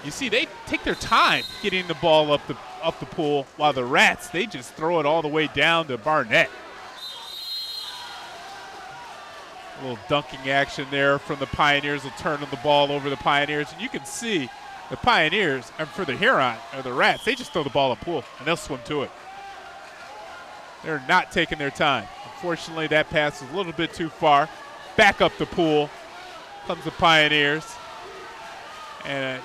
You see, they take their time getting the ball up the pool, while the Rats, they just throw it all the way down to Barnett. A little dunking action there from the Pioneers. Will turn the ball over the Pioneers. And you can see the Pioneers, and for the Huron, or the Rats, they just throw the ball up pool, and they'll swim to it. They're not taking their time. Unfortunately, that pass was a little bit too far. Back up the pool comes the Pioneers. And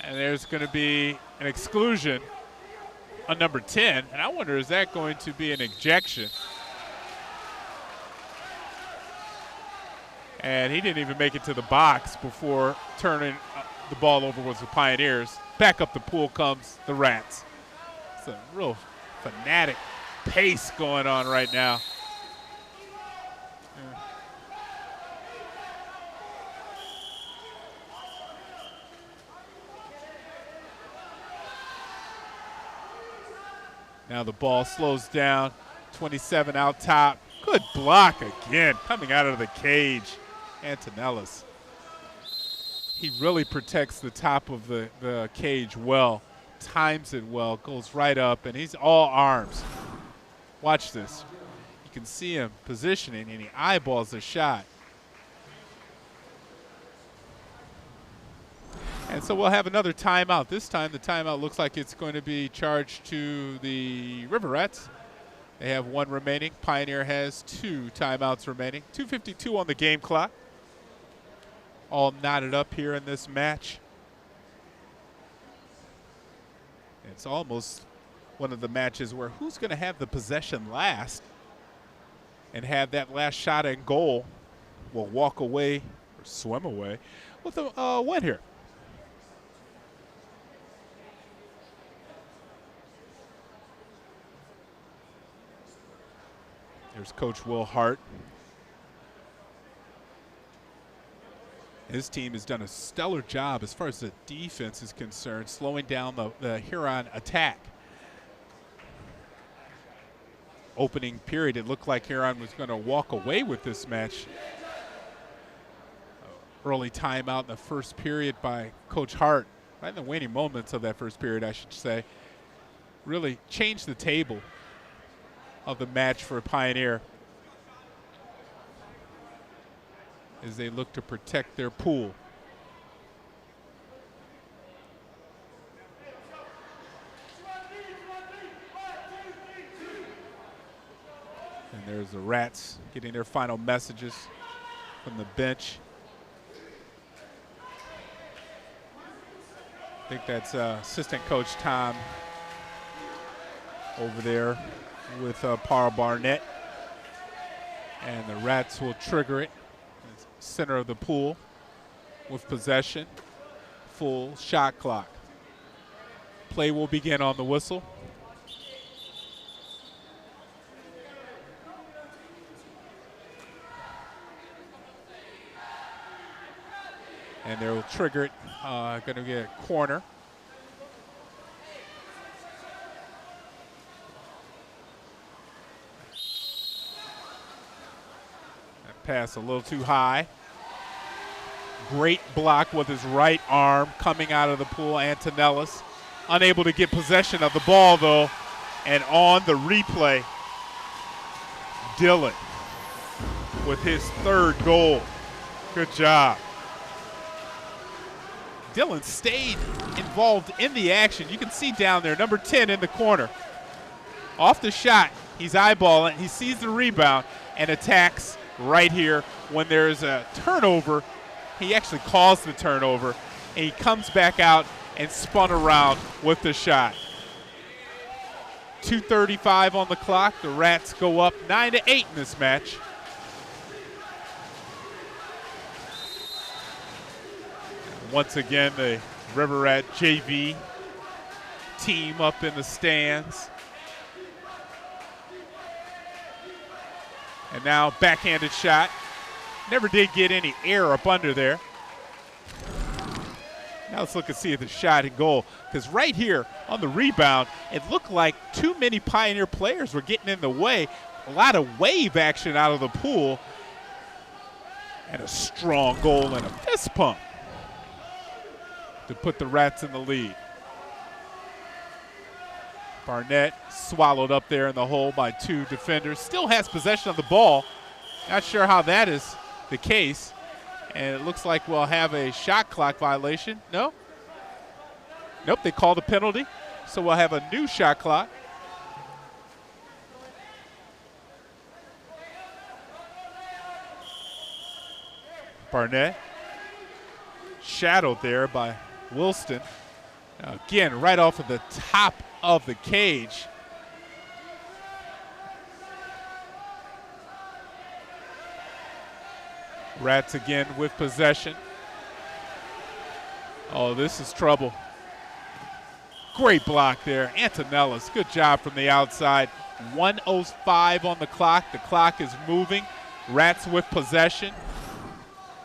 there's going to be an exclusion on number 10. And I wonder, is that going to be an ejection? And he didn't even make it to the box before turning the ball over with the Pioneers. Back up the pool comes the Rats. It's a real fanatic pace going on right now. Now the ball slows down. 27 out top. Good block again, coming out of the cage. Antonellis. He really protects the top of the cage well, times it well, goes right up, and he's all arms. Watch this. You can see him positioning, and he eyeballs the shot. And so we'll have another timeout. This time the timeout looks like it's going to be charged to the Riverettes. They have one remaining. Pioneer has 2 timeouts remaining. 2:52 on the game clock. All knotted up here in this match. It's almost one of the matches where who's going to have the possession last and have that last shot and goal will walk away or swim away with a win here. There's Coach Will Hart. His team has done a stellar job as far as the defense is concerned, slowing down the Huron attack. Opening period, it looked like Huron was going to walk away with this match. Early timeout in the first period by Coach Hart, right in the waning moments of that first period, I should say, really changed the table of the match for Pioneer as they look to protect their pool. And there's the Rats getting their final messages from the bench. I think that's assistant coach Tom over there with Paul Barnett. And the Rats will trigger it. Center of the pool with possession, full shot clock. Play will begin on the whistle. And they will trigger it, going to get a corner. Pass a little too high. Great block with his right arm coming out of the pool, Antonellis. Unable to get possession of the ball, though. And on the replay, Dillon with his 3rd goal. Good job. Dillon stayed involved in the action. You can see down there, number 10 in the corner. Off the shot, he's eyeballing. He sees the rebound and attacks right here. When there's a turnover, he actually caused the turnover, and he comes back out and spun around with the shot. 2:35 on the clock. The Rats go up 9-8 in this match. Once again, the River Rat JV team up in the stands. And now backhanded shot. Never did get any air up under there. Now let's look and see the shot and goal. Because right here on the rebound, it looked like too many Pioneer players were getting in the way. A lot of wave action out of the pool. And a strong goal and a fist pump to put the Rats in the lead. Barnett swallowed up there in the hole by 2 defenders. Still has possession of the ball. Not sure how that is the case. And it looks like we'll have a shot clock violation. No? Nope, they called a penalty. So we'll have a new shot clock. Barnett shadowed there by Wilston. Now again, right off of the top of the cage. Rats again with possession. Oh, this is trouble. Great block there. Antonellis, good job from the outside. 1:05 on the clock. The clock is moving. Rats with possession.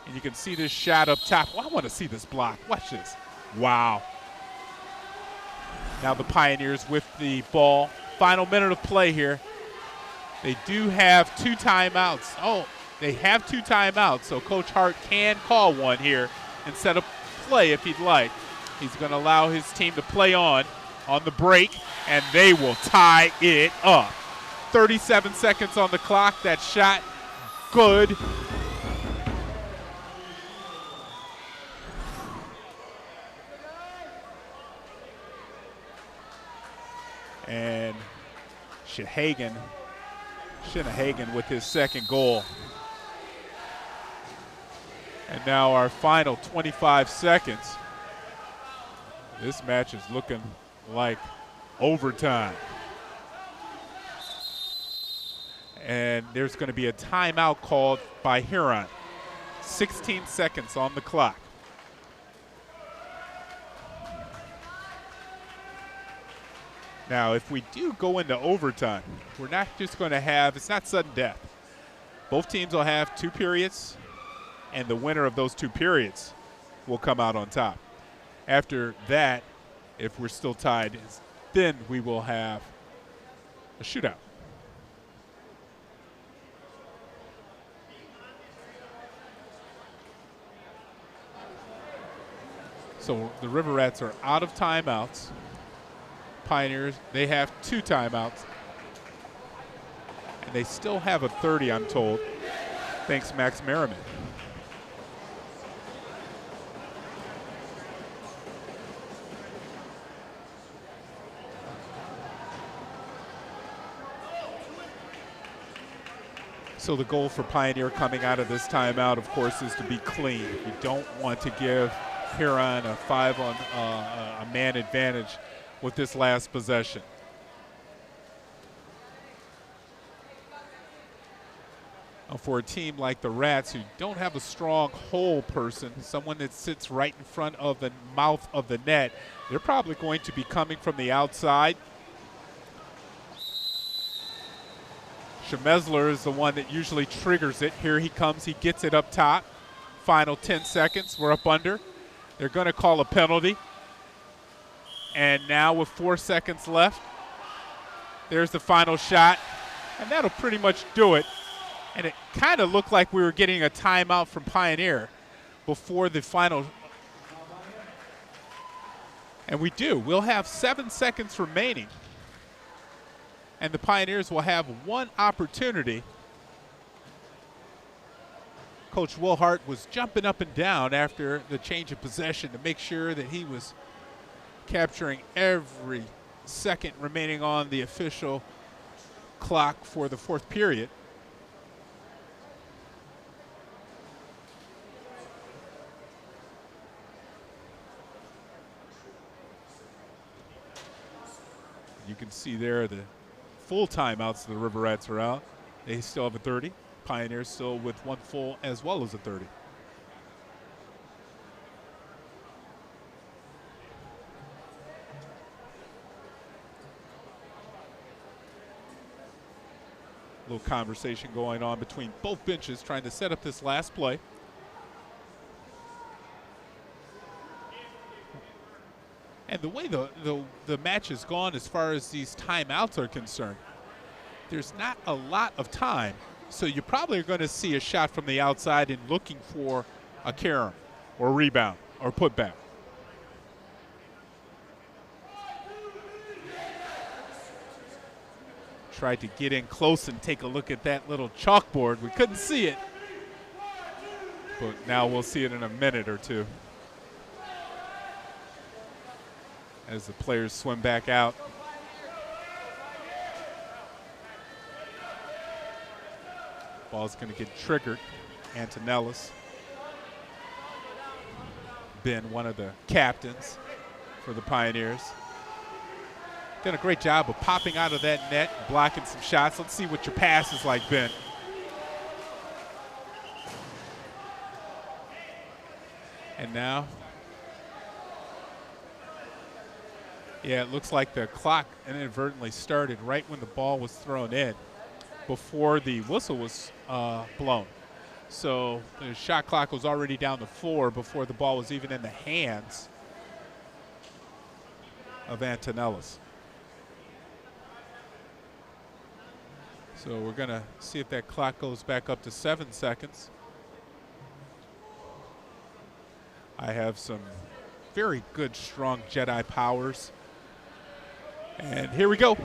And you can see this shot up top. Oh, I want to see this block. Watch this. Wow. Now the Pioneers with the ball. Final minute of play here. They do have 2 timeouts. Oh, they have 2 timeouts, so Coach Hart can call one here instead of play if he'd like. He's going to allow his team to play on the break, and they will tie it up. 37 seconds on the clock. That shot, good. And Shinahagan with his second goal. And now our final 25 seconds. This match is looking like overtime. And there's going to be a timeout called by Huron. 16 seconds on the clock. Now, if we do go into overtime, we're not just going to have, it's not sudden death. Both teams will have 2 periods, and the winner of those 2 periods will come out on top. After that, if we're still tied, then we will have a shootout. So the River Rats are out of timeouts. Pioneers, they have 2 timeouts. And they still have a 30, I'm told, thanks Max Merriman. So the goal for Pioneer coming out of this timeout, of course, is to be clean. You don't want to give Huron a 5 on a man advantage with this last possession. For a team like the Rats, who don't have a strong hole person, someone that sits right in front of the mouth of the net, they're probably going to be coming from the outside. Schmesler is the one that usually triggers it. Here he comes, he gets it up top. Final 10 seconds, we're up under. They're going to call a penalty. And now with 4 seconds left, there's the final shot. And that'll pretty much do it. And it kind of looked like we were getting a timeout from Pioneer before the final. And we do. We'll have 7 seconds remaining. And the Pioneers will have 1 opportunity. Coach Wilhart was jumping up and down after the change of possession to make sure that he was capturing every second remaining on the official clock for the 4th period. You can see there the full timeouts the River Rats are out. They still have a 30. Pioneers still with 1 full as well as a 30. A little conversation going on between both benches trying to set up this last play. And the way the match has gone as far as these timeouts are concerned, there's not a lot of time. So you probably are going to see a shot from the outside and looking for a carom or rebound or putback. Tried to get in close and take a look at that little chalkboard. We couldn't see it, but now we'll see it in a minute or two as the players swim back out. Ball's going to get triggered. Antonellis, been one of the captains for the Pioneers. Done a great job of popping out of that net, blocking some shots. Let's see what your pass is like, Ben. And now, yeah, it looks like the clock inadvertently started right when the ball was thrown in, before the whistle was blown. So the shot clock was already down to 4 before the ball was even in the hands of Antonellis. So we're going to see if that clock goes back up to 7 seconds. I have some very good, strong Jedi powers. And here we go.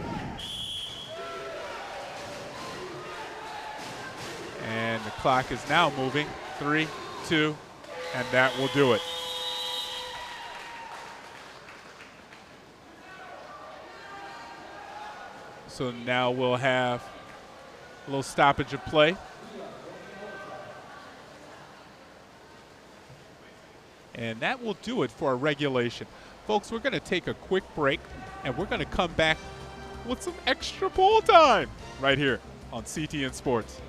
And the clock is now moving. 3, 2, and that will do it. So now we'll have a little stoppage of play. And that will do it for our regulation. Folks, we're going to take a quick break, and we're going to come back with some extra ball time right here on CTN Sports.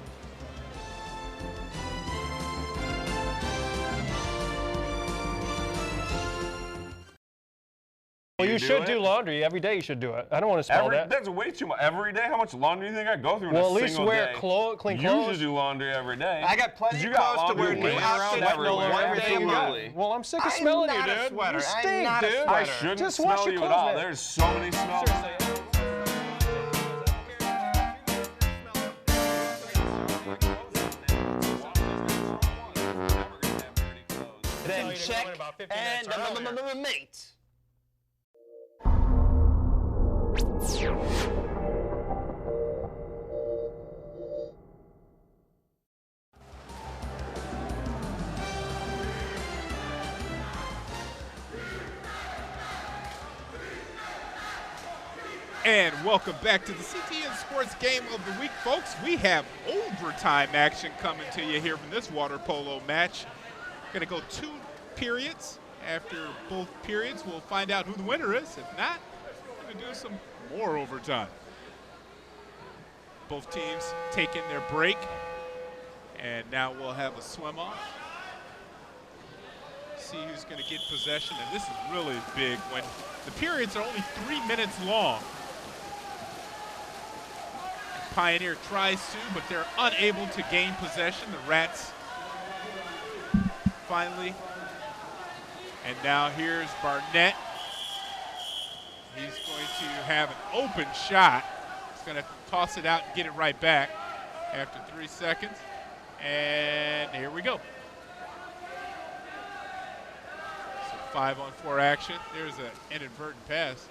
Well, you should do laundry every day. You should do it. I don't want to smell that. That's way too much. Every day? How much laundry do you think I go through in a single day? Well, at least wear clean clothes. You should do laundry every day. I got plenty of clothes to wear new outfits everywhere. Well, I'm sick of smelling you, dude. I'm not a sweater. You I'm stink, not a dude. sweater. I shouldn't Just wash smell your you at clothes, all. man. There's so many smells. Seriously. Then check and mate. And welcome back to the CTN Sports Game of the Week, folks. We have overtime action coming to you here from this water polo match. Going to go 2 periods. After both periods, we'll find out who the winner is. If not, we're going to do some more overtime. Both teams taking their break. And now we'll have a swim off. See who's going to get possession. And this is really big when the periods are only 3 minutes long. Pioneer tries to, but they're unable to gain possession. The Rats finally. And now here's Barnett. He's going to have an open shot. He's going to toss it out and get it right back after 3 seconds. And here we go. So 5-on-4 action. There's an inadvertent pass.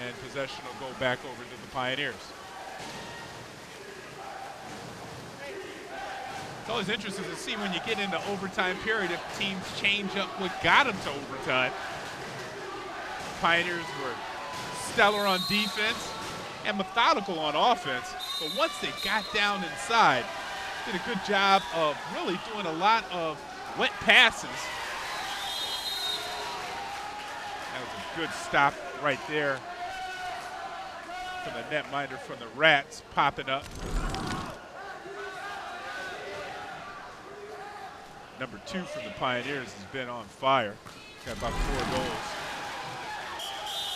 And possession will go back over to the Pioneers. It's always interesting to see when you get into overtime period if teams change up what got them to overtime. Pioneers were stellar on defense and methodical on offense, but once they got down inside, did a good job of really doing a lot of wet passes. That was a good stop right there from the netminder from the Rats popping up. Number 2 from the Pioneers has been on fire. Got about 4 goals.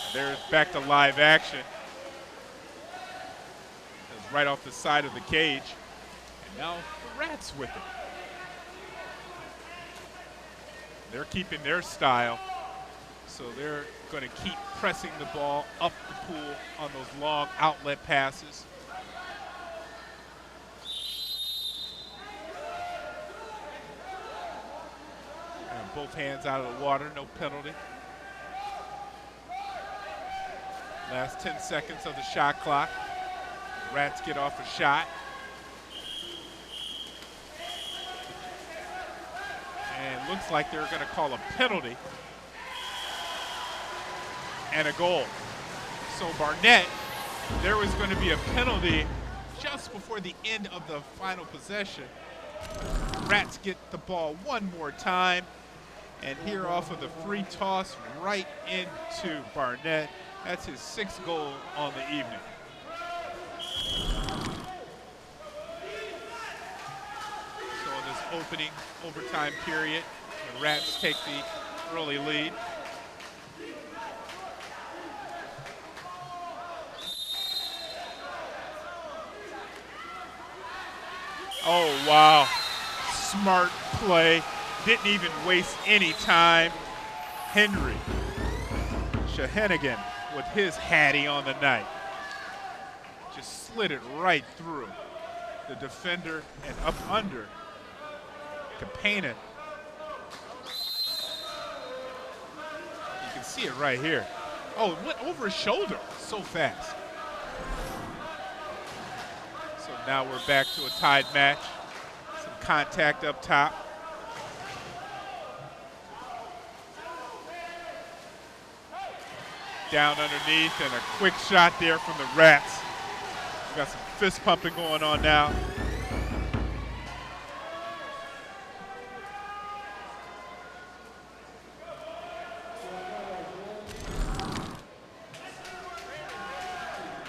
And there's back to live action. It's right off the side of the cage. And now the Rats with it. They're keeping their style. So they're going to keep pressing the ball up the pool on those long outlet passes. And both hands out of the water, no penalty. Last 10 seconds of the shot clock. Rats get off a shot. And looks like they're going to call a penalty. And a goal. So Barnett, there was going to be a penalty just before the end of the final possession. Rats get the ball one more time. And here off of the free toss right into Barnett. That's his 6th goal on the evening. So in this opening overtime period, the Rats take the early lead. Oh, wow. Smart play. Didn't even waste any time. Henry Shahenigan with his hattie on the night. Just slid it right through. the defender, and up under. Campaign. You can see it right here. Oh, it went over his shoulder so fast. So now we're back to a tied match. Some contact up top. Down underneath, and a quick shot there from the Rats. We've got some fist pumping going on now.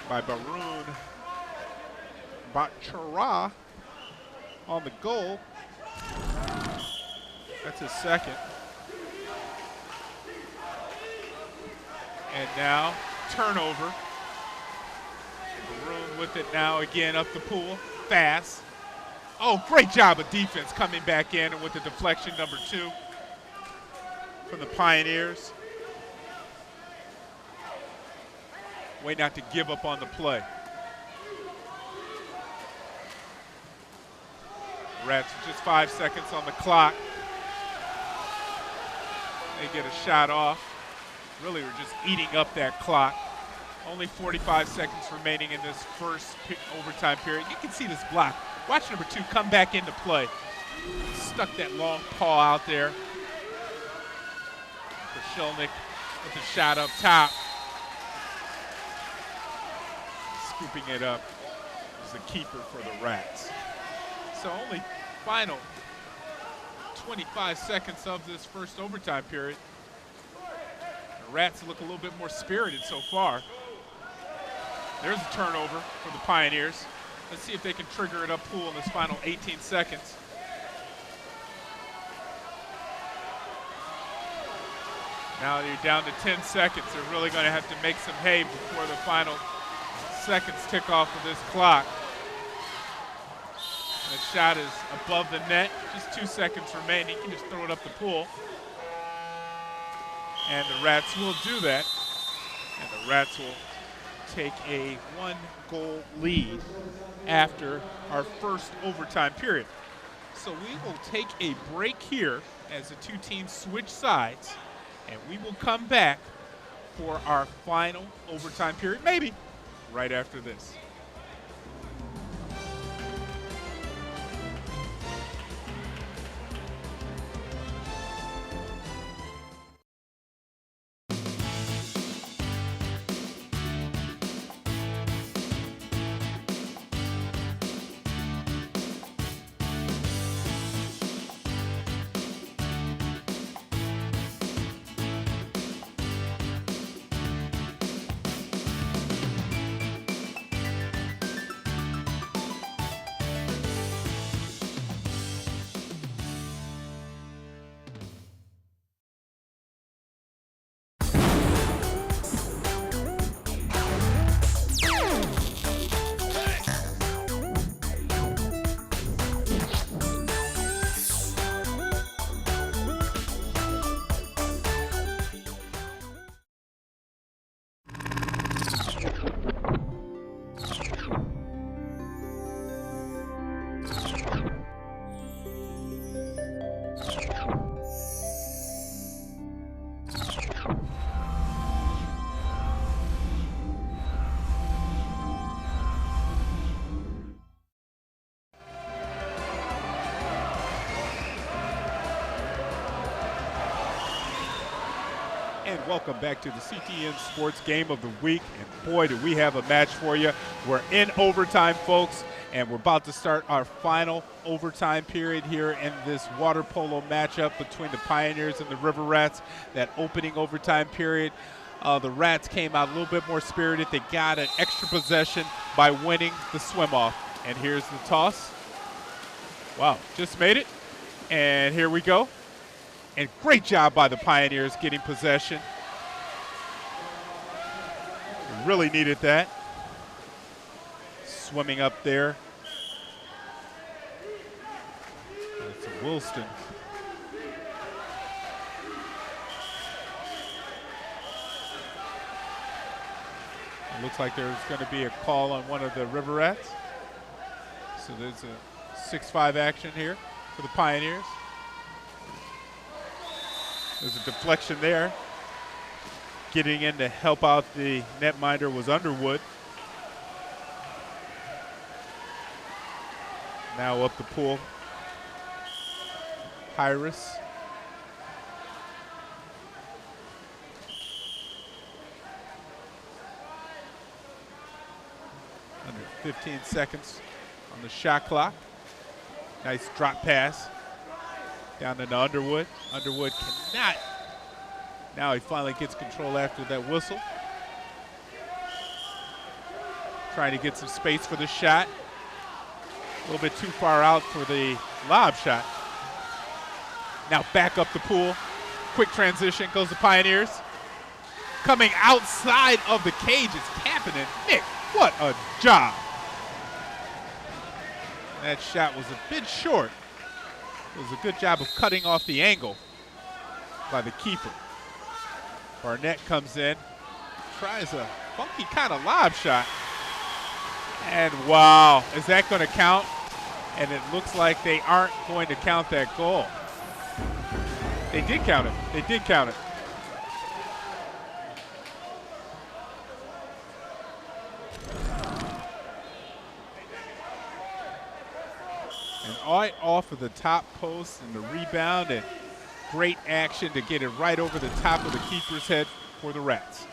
By Baroon Bachara on the goal. That's his second. And now, turnover. Baroon with it now again up the pool, fast. Oh, great job of defense coming back in, and with the deflection, number 2 from the Pioneers. Way not to give up on the play. Rats just 5 seconds on the clock. They get a shot off. Really, we're just eating up that clock. Only 45 seconds remaining in this first overtime period. You can see this block. Watch number 2 come back into play. Stuck that long paw out there. Koscielnik with the shot up top. Scooping it up is the keeper for the Rats. So only final 25 seconds of this first overtime period. The Rats look a little bit more spirited so far. There's a turnover for the Pioneers. Let's see if they can trigger it up pool in this final 18 seconds. Now you're down to 10 seconds. They're really going to have to make some hay before the final seconds tick off of this clock. And the shot is above the net. Just 2 seconds remaining. You can just throw it up the pool. And the Rats will do that. And the Rats will take a 1-goal lead after our first overtime period. So we will take a break here as the 2 teams switch sides, and we will come back for our final overtime period, maybe right after this. And welcome back to the CTN Sports Game of the Week. And boy, do we have a match for you. We're in overtime, folks, and we're about to start our final overtime period here in this water polo matchup between the Pioneers and the River Rats. That opening overtime period, the Rats came out a little bit more spirited. They got an extra possession by winning the swim-off. And here's the toss. Wow, just made it. And here we go. And great job by the Pioneers getting possession. Really needed that. Swimming up there. It's a Wilston. It looks like there's going to be a call on one of the River Rats. So there's a 6-5 action here for the Pioneers. There's a deflection there. Getting in to help out the netminder was Underwood. Now up the pool, Pyrus. Under 15 seconds on the shot clock. Nice drop pass down into Underwood. Underwood cannot. Now he finally gets control after that whistle. Trying to get some space for the shot. A little bit too far out for the lob shot. Now back up the pool. Quick transition goes the Pioneers. Coming outside of the cage is Kapanen. Nick, what a job. That shot was a bit short. It was a good job of cutting off the angle by the keeper. Barnett comes in, tries a funky kind of lob shot. And wow, is that going to count? And it looks like they aren't going to count that goal. They did count it. They did count it. And right off of the top post and the rebound, and great action to get it right over the top of the keeper's head for the Rats.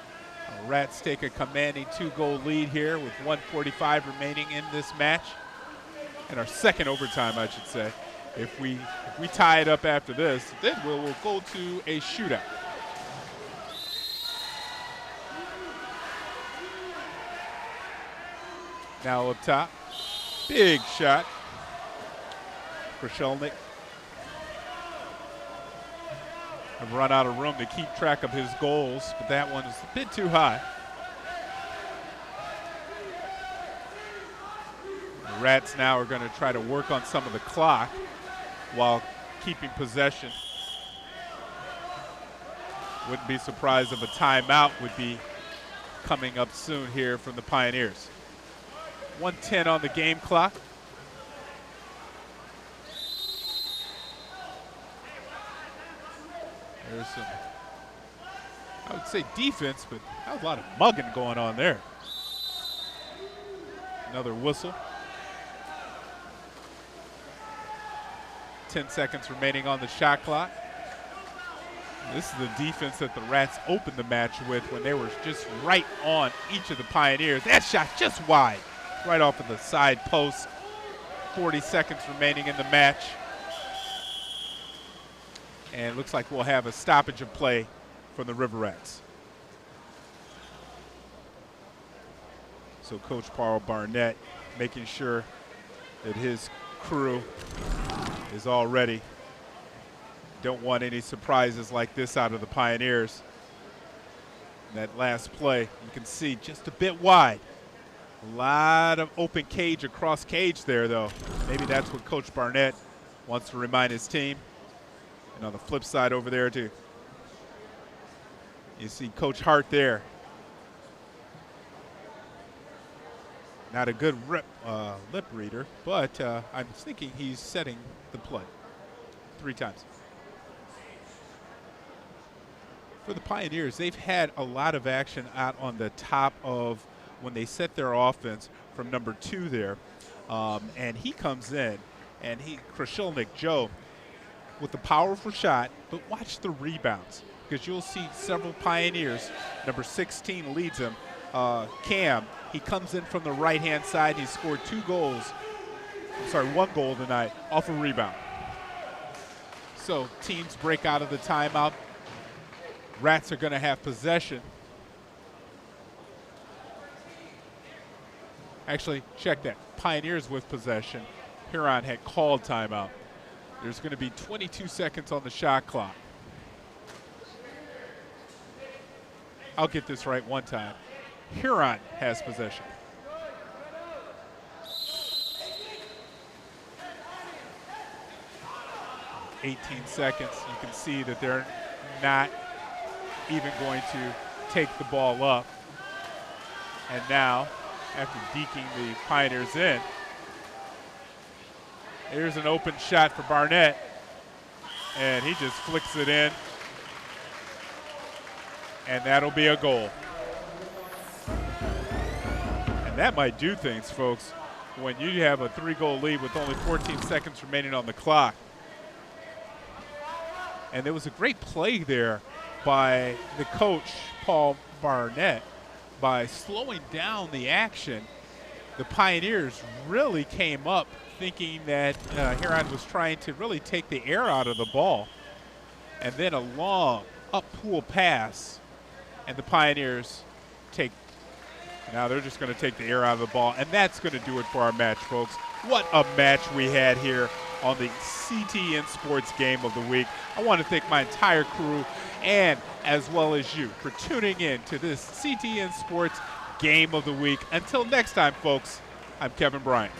The Rats take a commanding 2-goal lead here with 1:45 remaining in this match. And our second overtime, I should say. If we tie it up after this, then we'll go to a shootout. Now up top, big shot. Krashelnik. I've run out of room to keep track of his goals, but that one is a bit too high. The Rats now are going to try to work on some of the clock while keeping possession. Wouldn't be surprised if a timeout would be coming up soon here from the Pioneers. 1:10 on the game clock. There's some, I would say defense, but that was a lot of mugging going on there. Another whistle. 10 seconds remaining on the shot clock. This is the defense that the Rats opened the match with when they were just right on each of the Pioneers. That shot just wide, right off of the side post. 40 seconds remaining in the match. And it looks like we'll have a stoppage of play from the River Rats. So Coach Paul Barnett making sure that his crew is all ready. Don't want any surprises like this out of the Pioneers. That last play, you can see just a bit wide. A lot of open cage across cage there, though. Maybe that's what Coach Barnett wants to remind his team. And on the flip side over there, too, you see Coach Hart there. Not a good lip reader, but I'm thinking he's setting the play 3 times. For the Pioneers, they've had a lot of action out on the top of when they set their offense from number 2 there. And he comes in, and Krashelnik Joe, with the powerful shot, but watch the rebounds, because you'll see several Pioneers. Number 16 leads him. Cam, he comes in from the right-hand side. He scored 1 goal tonight off a rebound. So teams break out of the timeout. Rats are going to have possession. Actually, check that. Pioneers with possession. Huron had called timeout. There's going to be 22 seconds on the shot clock. I'll get this right one time. Huron has possession. .18 seconds. You can see that they're not even going to take the ball up. And now, after deking the Pioneers in, Here's an open shot for Barnett, and he just flicks it in, and that'll be a goal. And that might do things, folks, when you have a 3-goal lead with only 14 seconds remaining on the clock. And there was a great play there by the coach, Paul Barnett, by slowing down the action. The Pioneers really came up thinking that Huron was trying to really take the air out of the ball. And then a long up-pool pass, and the Pioneers take. Now they're just going to take the air out of the ball, and that's going to do it for our match, folks. What a match we had here on the CTN Sports Game of the Week. I want to thank my entire crew, and as well as you, for tuning in to this CTN Sports Game of the Week. Until next time, folks, I'm Kevin Bryant.